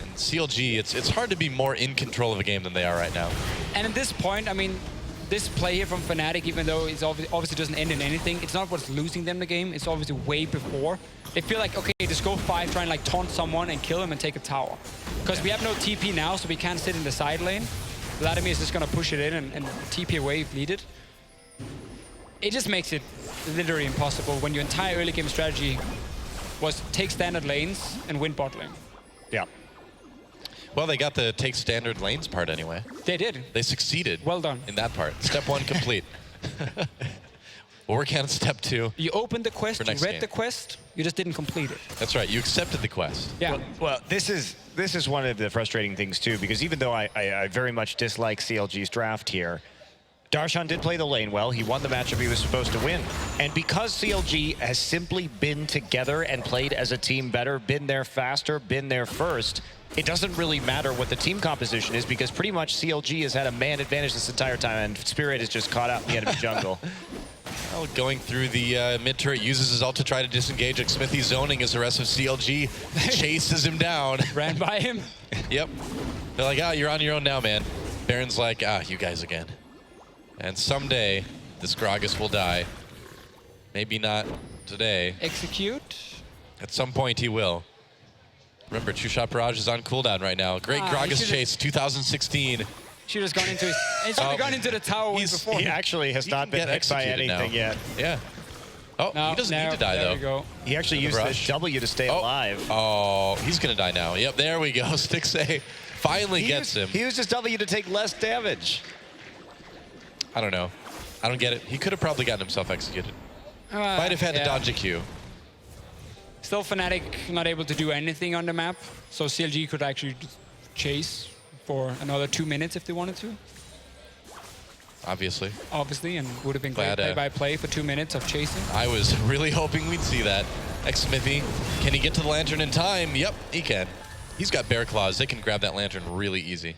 And CLG, it's hard to be more in control of a game than they are right now. And at this point, I mean, this play here from Fnatic, even though it obviously doesn't end in anything, it's not what's losing them the game. It's obviously way before. They feel like, okay, just go 5, try and like taunt someone and kill him and take a tower. Because we have no TP now, so we can't sit in the side lane. Vladimir is just going to push it in and TP away if needed. It just makes it literally impossible when your entire early game strategy was take standard lanes and win bot lane. Yeah. Well, they got the take standard lanes part anyway. They did. They succeeded. Well done. In that part. Step 1 complete. We'll work on step 2. You opened the quest, you read game. the quest, you just didn't complete it. That's right. You accepted the quest. Yeah. Well, this is one of the frustrating things too, because even though I very much dislike CLG's draft here, Darshan did play the lane well. He won the matchup he was supposed to win. And because CLG has simply been together and played as a team better, been there faster, been there first, it doesn't really matter what the team composition is, because pretty much CLG has had a man advantage this entire time, and Spirit is just caught out in the enemy jungle. Well, going through the mid turret, uses his ult to try to disengage. Xmithy zoning as the rest of CLG chases him down. Ran by him. Yep. They're like, ah, you're on your own now, man. Baron's like, ah, you guys again. And someday, this Gragas will die. Maybe not today. Execute. At some point, he will. Remember, Two-Shot Barrage is on cooldown right now. Great Gragas chase, 2016. Should have gone into his, should have gone into the tower way before. He actually has not been hit by anything yet. Yeah. Oh, No, he doesn't need to die, there though. we go. He actually used the W to stay alive. Oh, he's going to die now. Yep, there we go. Stixxay finally gets him. He used his W to take less damage. I don't know. I don't get it. He could have probably gotten himself executed. Might have had to dodge a Q. Still Fnatic not able to do anything on the map, so CLG could actually chase for another 2 minutes if they wanted to. Obviously. Obviously, and would have been Glad, great play-by-play for 2 minutes of chasing. I was really hoping we'd see that. Xmithy, can he get to the lantern in time? Yep, he can. He's got bear claws. They can grab that lantern really easy.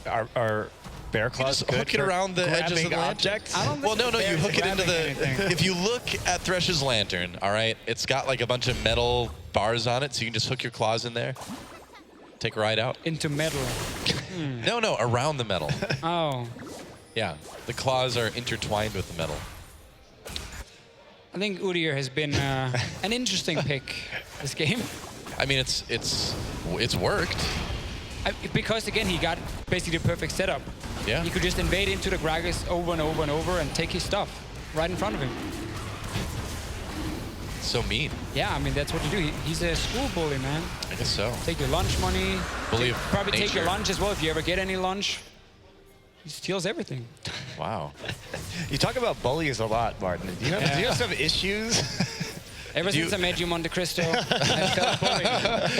Are bear claws good hook it around the edges of the lantern? I don't think Well, no, you hook it into the... anything. If you look at Thresh's lantern, all right, it's got like a bunch of metal bars on it, so you can just hook your claws in there. Take a ride out. Into metal. No, around the metal. Oh. Yeah, the claws are intertwined with the metal. I think Udyr has been an interesting pick this game. I mean, it's worked. Because, again, he got basically the perfect setup. Yeah. He could just invade into the Gragas over and over and over and take his stuff right in front of him. So mean. Yeah, I mean, that's what you do. He's a school bully, man. I guess so. Take your lunch money. Bully of Probably take your nature. lunch as well if you ever get any lunch. He steals everything. Wow. You talk about bullies a lot, Martin. Do you have some issues? Ever since I met you, Monte Cristo, I felt bullied.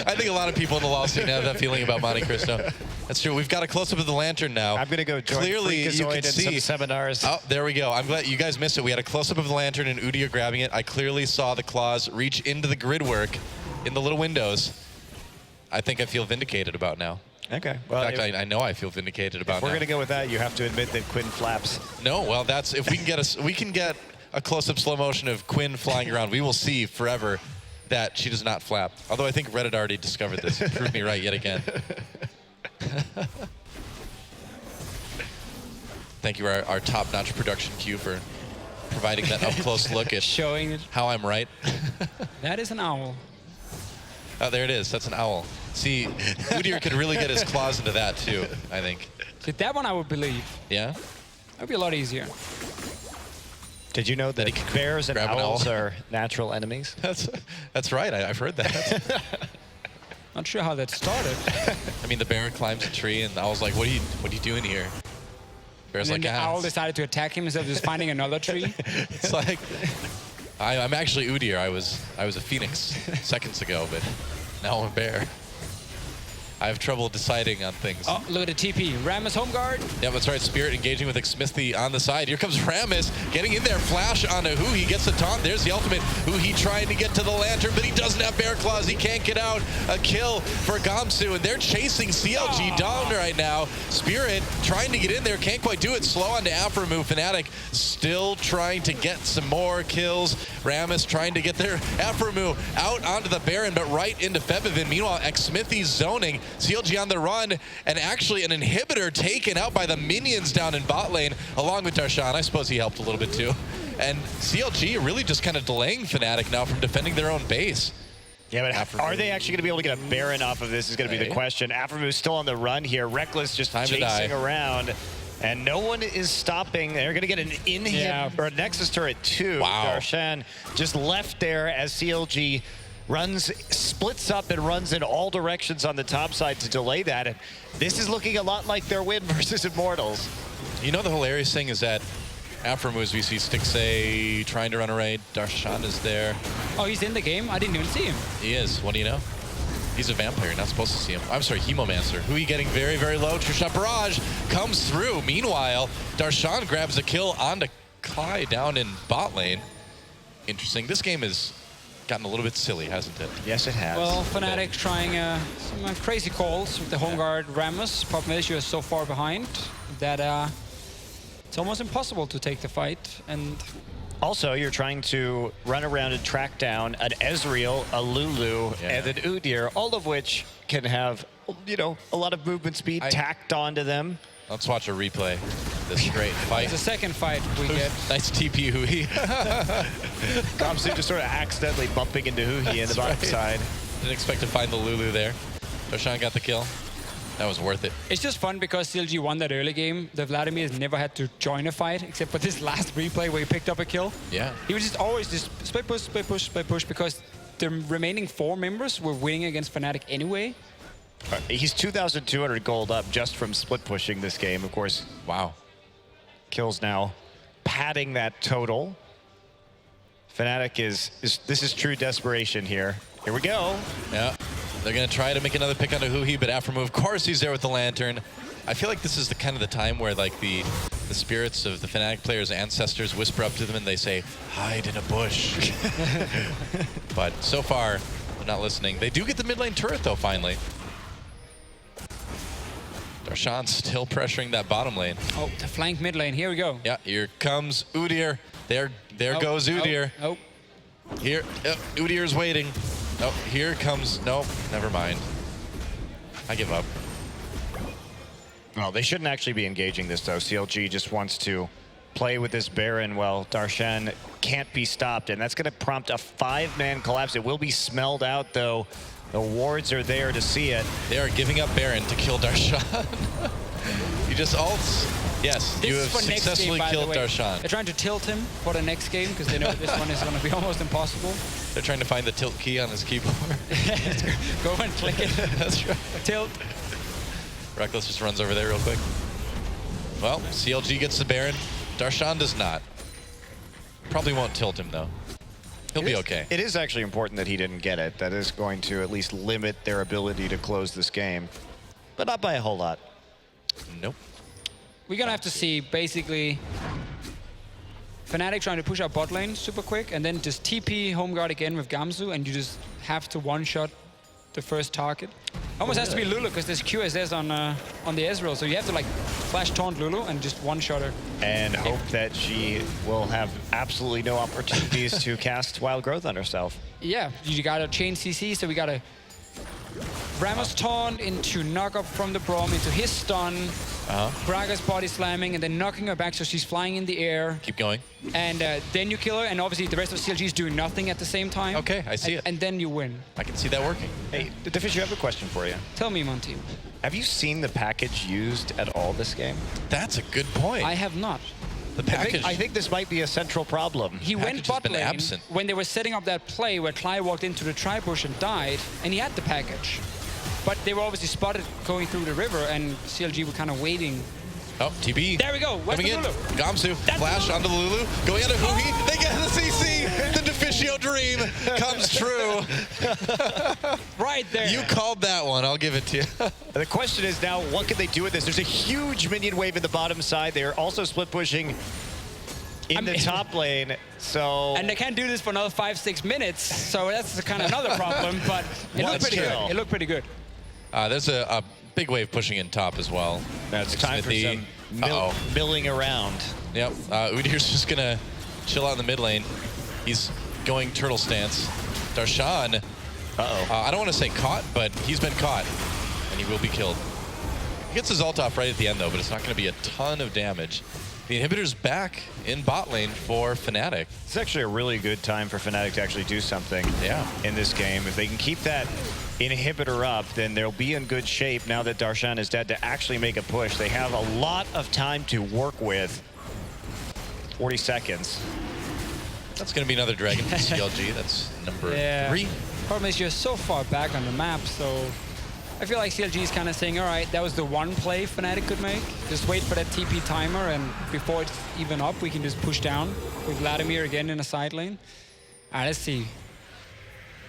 I think a lot of people in the lawsuit have that feeling about Monte Cristo. That's true. We've got a close-up of the lantern now. I'm going to go join Clearly, you Freakazoid can and see some seminars. Oh, there we go. I'm glad you guys missed it. We had a close-up of the lantern and Udyr grabbing it. I clearly saw the claws reach into the grid work in the little windows. I think I feel vindicated about now. Okay. Well, In fact, I know I feel vindicated about if we're now. going to go with that, you have to admit that Quinn flaps. No, well, that's if we can get a close-up slow motion of Quinn flying around. We will see forever that she does not flap. Although I think Reddit already discovered this. Proved me right yet again. Thank you, our top-notch production queue, for providing that up-close look at Showing it. how I'm right. That is an owl. Oh, there it is. That's an owl. See, Udyr could really get his claws into that, too, I think. See, that one I would believe. Yeah? That would be a lot easier. Did you know that bears and grab an owls owl. are natural enemies? That's right. I've heard that. Not sure how that started. I mean, the bear climbs a tree, and the owl's like, what are you doing here? Bear's And then like, the owl decided to attack him instead of just finding another tree. It's like, I'm actually Udyr. I was a phoenix seconds ago, but now I'm a bear. I have trouble deciding on things. Oh, look at the TP. Rammus home guard. Yeah, that's right. Spirit engaging with Xmithy on the side. Here comes Rammus getting in there. Flash onto Who. He gets the taunt. There's the ultimate. Who he trying to get to the lantern, but he doesn't have bear claws. He can't get out. A kill for Gamsu, and they're chasing CLG down right now. Spirit trying to get in there. Can't quite do it. Slow on to Aframu. Fnatic still trying to get some more kills. Rammus trying to get their Aframu out onto the Baron, but right into Febivin. Meanwhile, Xmithy's zoning. CLG on the run, and actually an inhibitor taken out by the minions down in bot lane, along with Darshan. I suppose he helped a little bit too. And CLG really just kind of delaying Fnatic now from defending their own base. Yeah, but are they actually going to be able to get a Baron off of this is going to be the question. Aframu's still on the run here. Reckless just chasing around. And no one is stopping. They're going to get an inhib or a Nexus turret too. Wow. Darshan just left there as CLG splits up and runs in all directions on the top side to delay that. And this is looking a lot like their win versus Immortals. You know, the hilarious thing is that Aframu, as we see Stixxay trying to run a raid, Darshan is there. Oh, he's in the game? I didn't even see him. He is. What do you know? He's a vampire. You're not supposed to see him. I'm sorry, Hemomancer. Who getting very, very low. Trishot Barrage comes through. Meanwhile, Darshan grabs a kill onto Kai down in bot lane. Interesting. This game has gotten a little bit silly, hasn't it? Yes, it has. Well, Fnatic trying some crazy calls with the home guard Rammus. Problem is you're so far behind that it's almost impossible to take the fight. And also, you're trying to run around and track down an Ezreal, a Lulu, and an Udyr, all of which can have, you know, a lot of movement speed tacked onto them. Let's watch a replay. This great fight. It's the second fight we get. Nice TP Hui. Gamsu just sort of accidentally bumping into Hui in the bottom side. Didn't expect to find the Lulu there. Darshan got the kill. That was worth it. It's just fun because CLG won that early game. The Vladimir has never had to join a fight, except for this last replay where he picked up a kill. Yeah. He was just always just split push, split push, split push, because the remaining 4 members were winning against Fnatic anyway. He's 2,200 gold up just from split pushing this game, of course. Wow. Kills now padding that total. Fnatic this is true desperation here. Here we go. Yeah. They're going to try to make another pick on Huhi, but Afromu, of course, he's there with the Lantern. I feel like this is the kind of the time where like the spirits of the Fnatic players' ancestors whisper up to them and they say, hide in a bush. But so far, they're not listening. They do get the mid lane turret though, finally. Darshan still pressuring that bottom lane. Oh, the flank mid lane. Here we go. Yeah, here comes Udyr. There goes Udyr. Oh. Here, Udyr's waiting. Oh, here comes, nope, never mind. I give up. Well, they shouldn't actually be engaging this, though. CLG just wants to play with this Baron while Darshan can't be stopped, and that's going to prompt a 5-man collapse. It will be smelled out, though. The wards are there to see it. They are giving up Baron to kill Darshan. You just ults. Yes, This you is have for next successfully game, by the killed way. Darshan. They're trying to tilt him for the next game because they know this one is going to be almost impossible. They're trying to find the tilt key on his keyboard. Go and click it. That's right. Tilt. Reckless just runs over there real quick. Well, CLG gets the Baron. Darshan does not. Probably won't tilt him, though. He'll be okay. It is actually important that he didn't get it. That is going to at least limit their ability to close this game. But not by a whole lot. Nope. We're going to have to see, basically, Fnatic trying to push out bot lane super quick, and then just TP home guard again with Gamzu, and you just have to one-shot the first target. Almost has to be Lulu, because there's QSS on the Ezreal, so you have to like flash taunt Lulu and just one-shot her. And hope that she will have absolutely no opportunities to cast Wild Growth on herself. Yeah, you gotta chain CC, so we gotta Ramos taunt into knock up from the Braum into his stun. Braga's body slamming and then knocking her back so she's flying in the air. Keep going. And then you kill her, and obviously the rest of CLG is doing nothing at the same time. Okay, I see it. And then you win. I can see that working. Hey, Defish, I have a question for you. Tell me, Monty. Have you seen the package used at all this game? That's a good point. I have not. The package. I think this might be a central problem. He went Package has bot been lane absent. when they were setting up that play where Cly walked into the tri-bush and died, and he had the package. But they were obviously spotted going through the river, and CLG were kind of waiting. Oh, TB. There we go. Where's Coming the in. Lulu? Gamzu. Flash onto the Lulu. Going into Huhi. They get the CC. The Deficio dream comes true. Right there. You called that one. I'll give it to you. The question is now, what can they do with this? There's a huge minion wave in the bottom side. They're also split pushing in the top lane, so... And they can't do this for another 5-6 minutes, so that's kind of another problem, but it looked pretty good. It looked pretty good. There's a big wave pushing in top as well. Now it's time for some milling around. Yep. Udyr's just going to chill out in the mid lane. He's going turtle stance. Darshan, I don't want to say caught, but he's been caught, and he will be killed. He gets his ult off right at the end, though, but it's not going to be a ton of damage. The inhibitor's back in bot lane for Fnatic. It's actually a really good time for Fnatic to actually do something in this game. If they can keep that inhibitor up, then they'll be in good shape now that Darshan is dead to actually make a push. They have a lot of time to work with. 40 seconds. That's going to be another dragon for CLG. That's number 3. Problem is you're so far back on the map, so I feel like CLG is kind of saying, all right, that was the one play Fnatic could make. Just wait for that TP timer, and before it's even up, we can just push down with Vladimir again in a side lane. All right, let's see.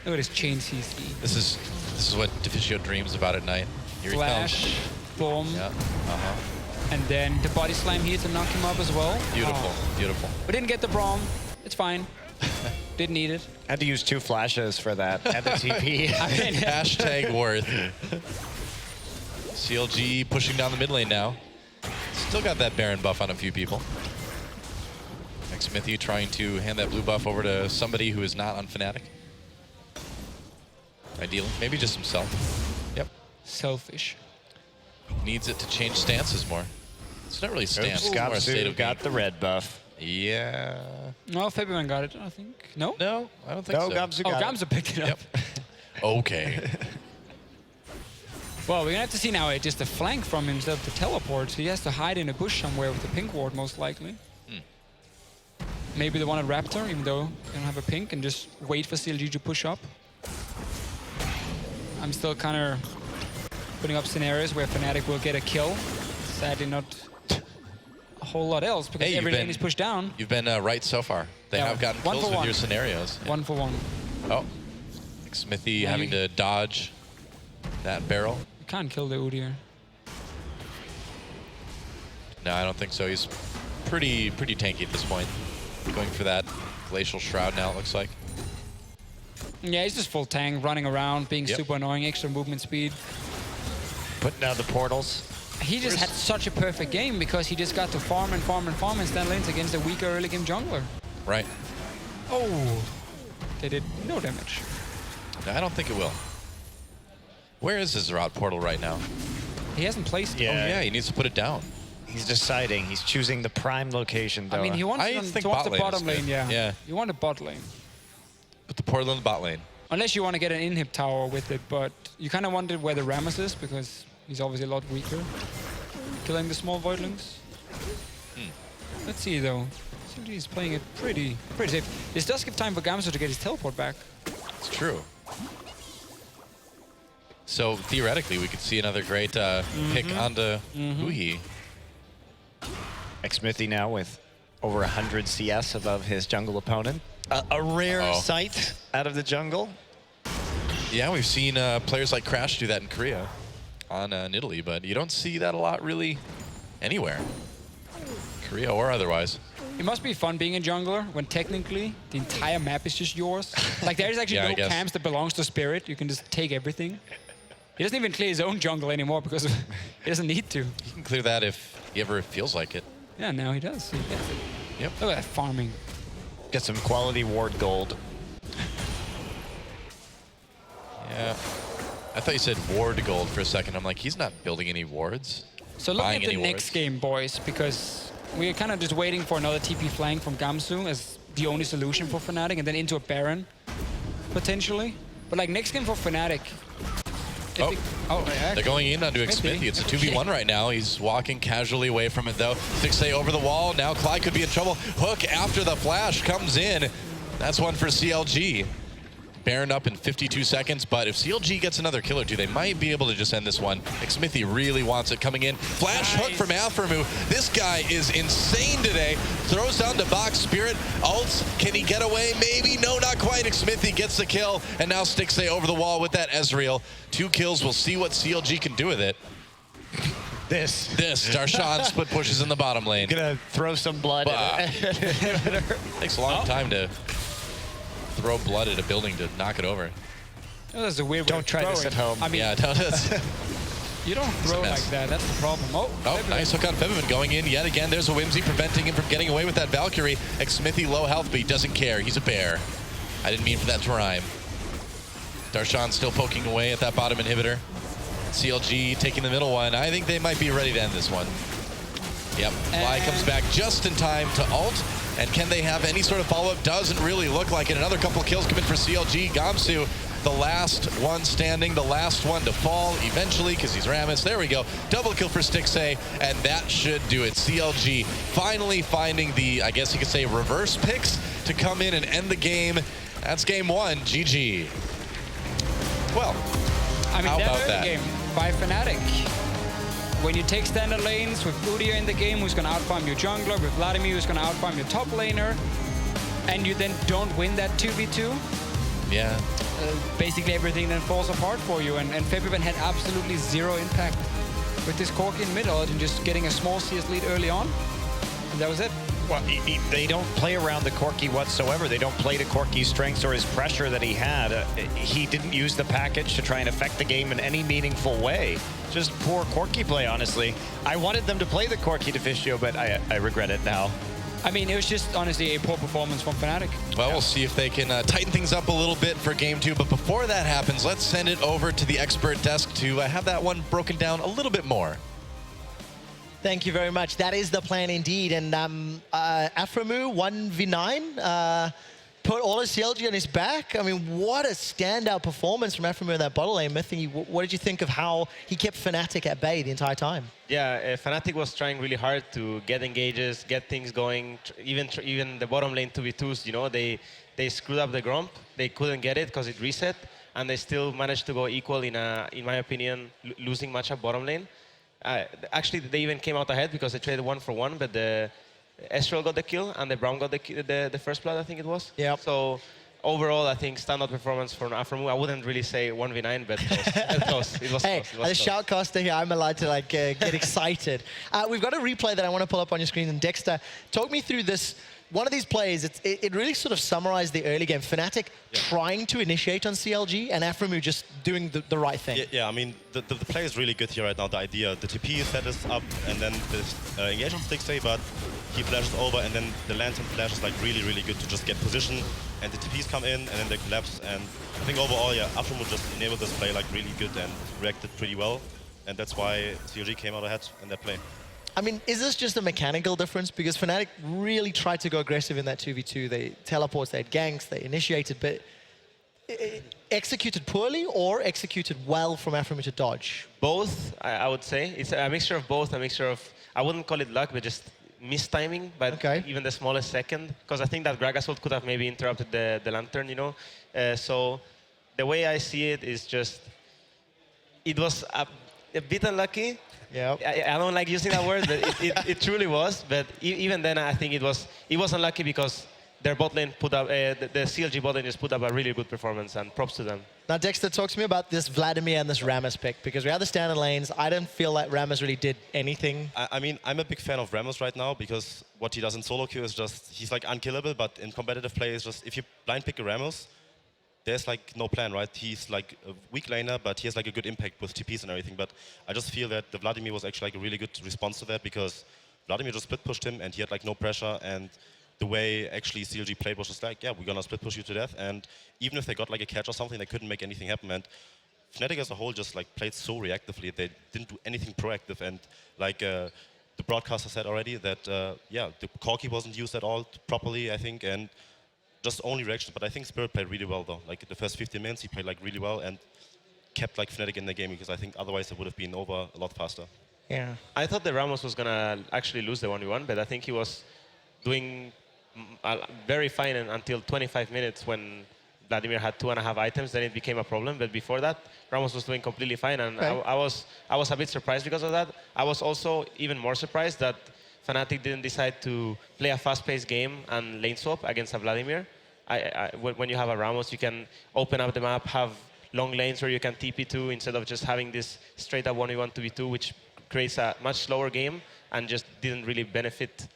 Look at this chain CC. This is what Deficio dreams about at night. Here Flash, he comes. boom. Yeah. And then the body slam here to knock him up as well. Beautiful, beautiful. We didn't get the Braum. It's fine. Didn't need it. Had to use 2 flashes for that and the TP. I mean, Hashtag worth. CLG pushing down the mid lane now. Still got that Baron buff on a few people. Smithy trying to hand that blue buff over to somebody who is not on Fnatic. Ideally, maybe just himself. Yep. selfish. Needs it to change stances more. It's not really stance. It's more a state of got being. the red buff. Yeah. No, Fabian got it, I think. No? No, I don't think so. Gamzu Oh, got Gamzu picked it up. Okay. Well, we're gonna have to see now just a flank from him instead of the teleport. So he has to hide in a bush somewhere with the pink ward, most likely. Maybe the one at Raptor, even though they don't have a pink, and just wait for CLG to push up. I'm still kind of putting up scenarios where Fnatic will get a kill. Sadly, not a whole lot else because every lane is pushed down. You've been right so far. They have gotten kills with your scenarios. Yeah. 1 for 1. Oh, Smithy having to dodge that barrel. You can't kill the Udyr. No, I don't think so. He's pretty tanky at this point. Going for that Glacial Shroud now, it looks like. Yeah, he's just full tank, running around, being super annoying, extra movement speed. Putting out the portals. He just had such a perfect game because he just got to farm and farm and farm and stand lanes against a weaker early game jungler. Right. Oh, they did no damage. No, I don't think it will. Where is his route portal right now? He hasn't placed it. Yeah. Oh, yeah, he needs to put it down. He's deciding. He's choosing the prime location, though. I mean, he wants I it think towards bot the lane bottom is good. lane, yeah. Yeah. You want a bot lane. Put the portal in the bot lane. Unless you want to get an inhib tower with it, but you kind of want it where the Rammus is because he's obviously a lot weaker. Killing the small voidlings. Let's see, though. CLG is playing it pretty safe. This does give time for Gamsu to get his teleport back. It's true. So theoretically, we could see another great pick onto Uhi. Xmithy now with over 100 CS above his jungle opponent. A rare sight out of the jungle. Yeah, we've seen players like Crash do that in Korea on Italy, but you don't see that a lot really anywhere. Korea or otherwise. It must be fun being a jungler when technically the entire map is just yours. Like there's actually Yeah, I no guess. camps that belongs to Spirit. You can just take everything. He doesn't even clear his own jungle anymore because he doesn't need to. He can clear that if he ever feels like it. Yeah, now he does. He gets it. Yep. Look at that farming. Get some quality ward gold. Yeah. I thought you said ward gold for a second. I'm like, he's not building any wards. So look Buying at the any next wards. game, boys, because we're kind of just waiting for another TP flank from Gamsu as the only solution for Fnatic, and then into a Baron, potentially. But like next game for Fnatic. They're going in onto Xmithy. It's a 2v1 right now. He's walking casually away from it, though. 6A over the wall. Now Clyde could be in trouble. Hook after the flash comes in. That's one for CLG. Baron up in 52 seconds, but if CLG gets another kill or two, they might be able to just end this one. Xmithy really wants it coming in. Flash hook from Aframu. This guy is insane today. Throws down to box Spirit. Ults. Can he get away? Maybe. No, not quite. Xmithy gets the kill, and now Stixay over the wall with that Ezreal. 2 kills. We'll see what CLG can do with it. This. Darshan split pushes in the bottom lane. Gonna throw some blood at it. Takes a long time to throw blood at a building to knock it over. Oh, that's a weird way Don't of try this throwing. at home. I mean, Yeah, you don't throw like that. That's the problem. Oh, nice hook on Febiman going in yet again. There's a Whimsy preventing him from getting away with that Valkyrie. Xmithy low health, but he doesn't care. He's a bear. I didn't mean for that to rhyme. Darshan still poking away at that bottom inhibitor. CLG taking the middle one. I think they might be ready to end this one. Yep, Fly comes back just in time to ult. And can they have any sort of follow-up? Doesn't really look like it. Another couple kills come in for CLG. Gamsu, the last one standing, the last one to fall eventually because he's Rammus. There we go. Double kill for Stixay, and that should do it. CLG finally finding the, I guess you could say, reverse picks to come in and end the game. That's game 1. GG. Well, I mean, how that about early that? game by Fnatic. When you take standard lanes with Udyr in the game, who's going to outfarm your jungler, with Vladimir, who's going to outfarm your top laner, and you then don't win that 2v2, Yeah. basically everything then falls apart for you. And Febiman had absolutely zero impact with this Corki in mid and just getting a small CS lead early on. And that was it. Well, they don't play around the Corki whatsoever. They don't play to Corki's strengths or his pressure that he had. He didn't use the package to try and affect the game in any meaningful way. Just poor Corki play, honestly. I wanted them to play the Corki Deficio, but I regret it now. I mean, it was just honestly a poor performance from Fnatic. Well, we'll see if they can tighten things up a little bit for game 2. But before that happens, let's send it over to the expert desk to have that one broken down a little bit more. Thank you very much. That is the plan indeed. And Aframu 1v9, put all his CLG on his back. I mean, what a standout performance from Aframu in that bottle lane. Mythy, what did you think of how he kept Fnatic at bay the entire time? Yeah, Fnatic was trying really hard to get engages, get things going. Even the bottom lane 2v2s, you know, they screwed up the Gromp. They couldn't get it because it reset, and they still managed to go equal in my opinion, losing matchup bottom lane. Actually, they even came out ahead because they traded 1-for-1, but the Ezreal got the kill and the Braum got the first blood, I think it was. Yep. So overall, I think standout performance from Afromu. I wouldn't really say 1v9, but close. It was Hey, close. It was as a close. shoutcaster here, I'm allowed to like get excited. We've got a replay that I want to pull up on your screen. And Dexter, talk me through this. One of these plays, it really sort of summarized the early game. Fnatic trying to initiate on CLG and Afromu just doing the right thing. Yeah, I mean, the play is really good here right now. The idea, the TP set is up, and then the engagement sticks say, but he flashes over, and then the lantern flash is like really, really good to just get position, and the TPs come in, and then they collapse. And I think overall, yeah, Afromu just enabled this play like really good and reacted pretty well, and that's why CLG came out ahead in that play. I mean, is this just a mechanical difference? Because Fnatic really tried to go aggressive in that 2v2. They teleports, they had ganks, they initiated, but executed poorly or executed well from Afromu to dodge? Both, I would say. It's a mixture of both, a mixture of, I wouldn't call it luck, but just mistiming, but even the smallest second. Because I think that Gragasol could have maybe interrupted the Lantern, you know. So the way I see it is just, it was a bit unlucky. Yeah. I don't like using that word, but it truly was. But even then, I think it was unlucky because their bot lane put up, the CLG bot lane just put up a really good performance, and props to them. Now, Dexter, talk to me about this Vladimir and this Rammus pick, because we have the standard lanes. I don't feel like Rammus really did anything. I mean, I'm a big fan of Rammus right now because what he does in solo queue is just, he's like unkillable, but in competitive play, it's just, if you blind pick a Rammus, there's like no plan, right? He's like a weak laner, but he has like a good impact with TPs and everything. But I just feel that the Vladimir was actually like a really good response to that because Vladimir just split pushed him and he had like no pressure. And the way actually CLG played was just like, yeah, we're gonna split push you to death. And even if they got like a catch or something, they couldn't make anything happen. And Fnatic as a whole just like played so reactively. They didn't do anything proactive. And like the broadcaster said already that, yeah, the Corki wasn't used at all properly, I think. And just only reaction, but I think Spirit played really well though. Like the first 15 minutes, he played like really well and kept like Fnatic in the game because I think otherwise it would have been over a lot faster. Yeah. I thought that Ramos was gonna actually lose the 1v1, but I think he was doing very fine until 25 minutes when Vladimir had 2.5 items. Then it became a problem. But before that, Ramos was doing completely fine, and I was a bit surprised because of that. I was also even more surprised that Fnatic didn't decide to play a fast-paced game and lane swap against a Vladimir. When you have a Ramos, you can open up the map, have long lanes where you can TP to instead of just having this straight-up 1v1, 2v2, which creates a much slower game and just didn't really benefit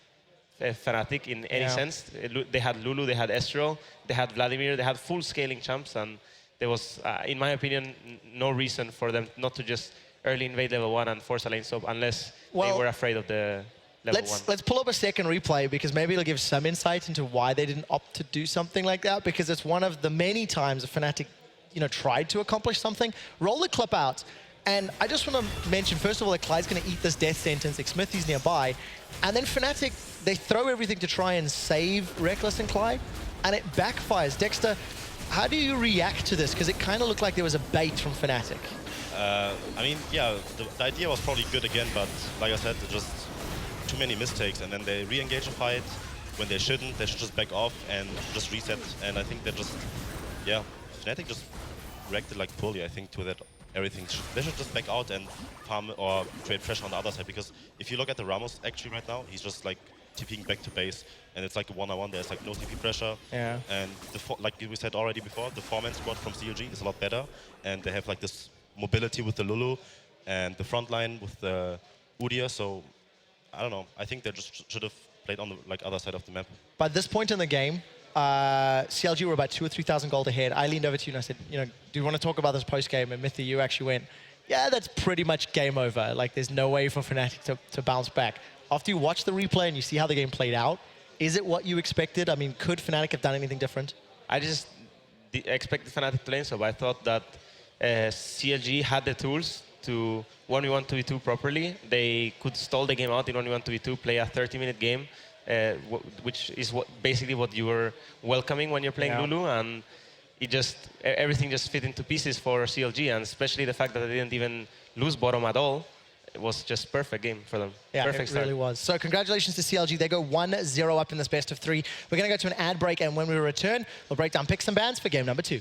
Fnatic in any sense. They had Lulu, they had Ezreal, they had Vladimir, they had full scaling champs, and there was, in my opinion, no reason for them not to just early invade level 1 and force a lane swap unless they were afraid of the level 1. Let's pull up a second replay because maybe it'll give some insight into why they didn't opt to do something like that, because it's one of the many times Fnatic, tried to accomplish something. Roll the clip out. And I just want to mention, first of all, that Clyde's going to eat this death sentence. Xmithie's nearby. And then Fnatic, they throw everything to try and save Reckless and Clyde, and it backfires. Dexter, how do you react to this? Because it kind of looked like there was a bait from Fnatic. I mean, yeah, the idea was probably good again, but like I said, just too many mistakes. And then they re-engage a fight when they shouldn't. They should just back off and just reset. And I think they just, Fnatic just reacted like poorly, I think, to that. Everything. They should just back out and farm or create pressure on the other side, because if you look at the Ramos actually right now, he's just like TPing back to base, and it's like a one-on-one. There's like no TP pressure. Yeah. And like we said already before, the 4-man squad from CLG is a lot better, and they have like this mobility with the Lulu and the front line with the Udyr. So I don't know. I think they just should have played on the other side of the map. By this point in the game, CLG were about 2,000 or 3,000 gold ahead. I leaned over to you and I said, do you want to talk about this post-game? And Mythi, you actually went, yeah, that's pretty much game over. Like, there's no way for Fnatic to bounce back. After you watch the replay and you see how the game played out, is it what you expected? I mean, could Fnatic have done anything different? I just expected Fnatic to lane so, but I thought that CLG had the tools to 1v1, 2v2 properly. They could stall the game out in 1v1, 2v2, play a 30-minute game. Which is basically what you were welcoming when you're playing Lulu, and everything just fit into pieces for CLG, and especially the fact that they didn't even lose bottom at all. It was just perfect game for them. Yeah, perfect it really was. So congratulations to CLG. They go 1-0 up in this best of 3. We're going to go to an ad break, and when we return, we'll break down picks and bans for game number 2.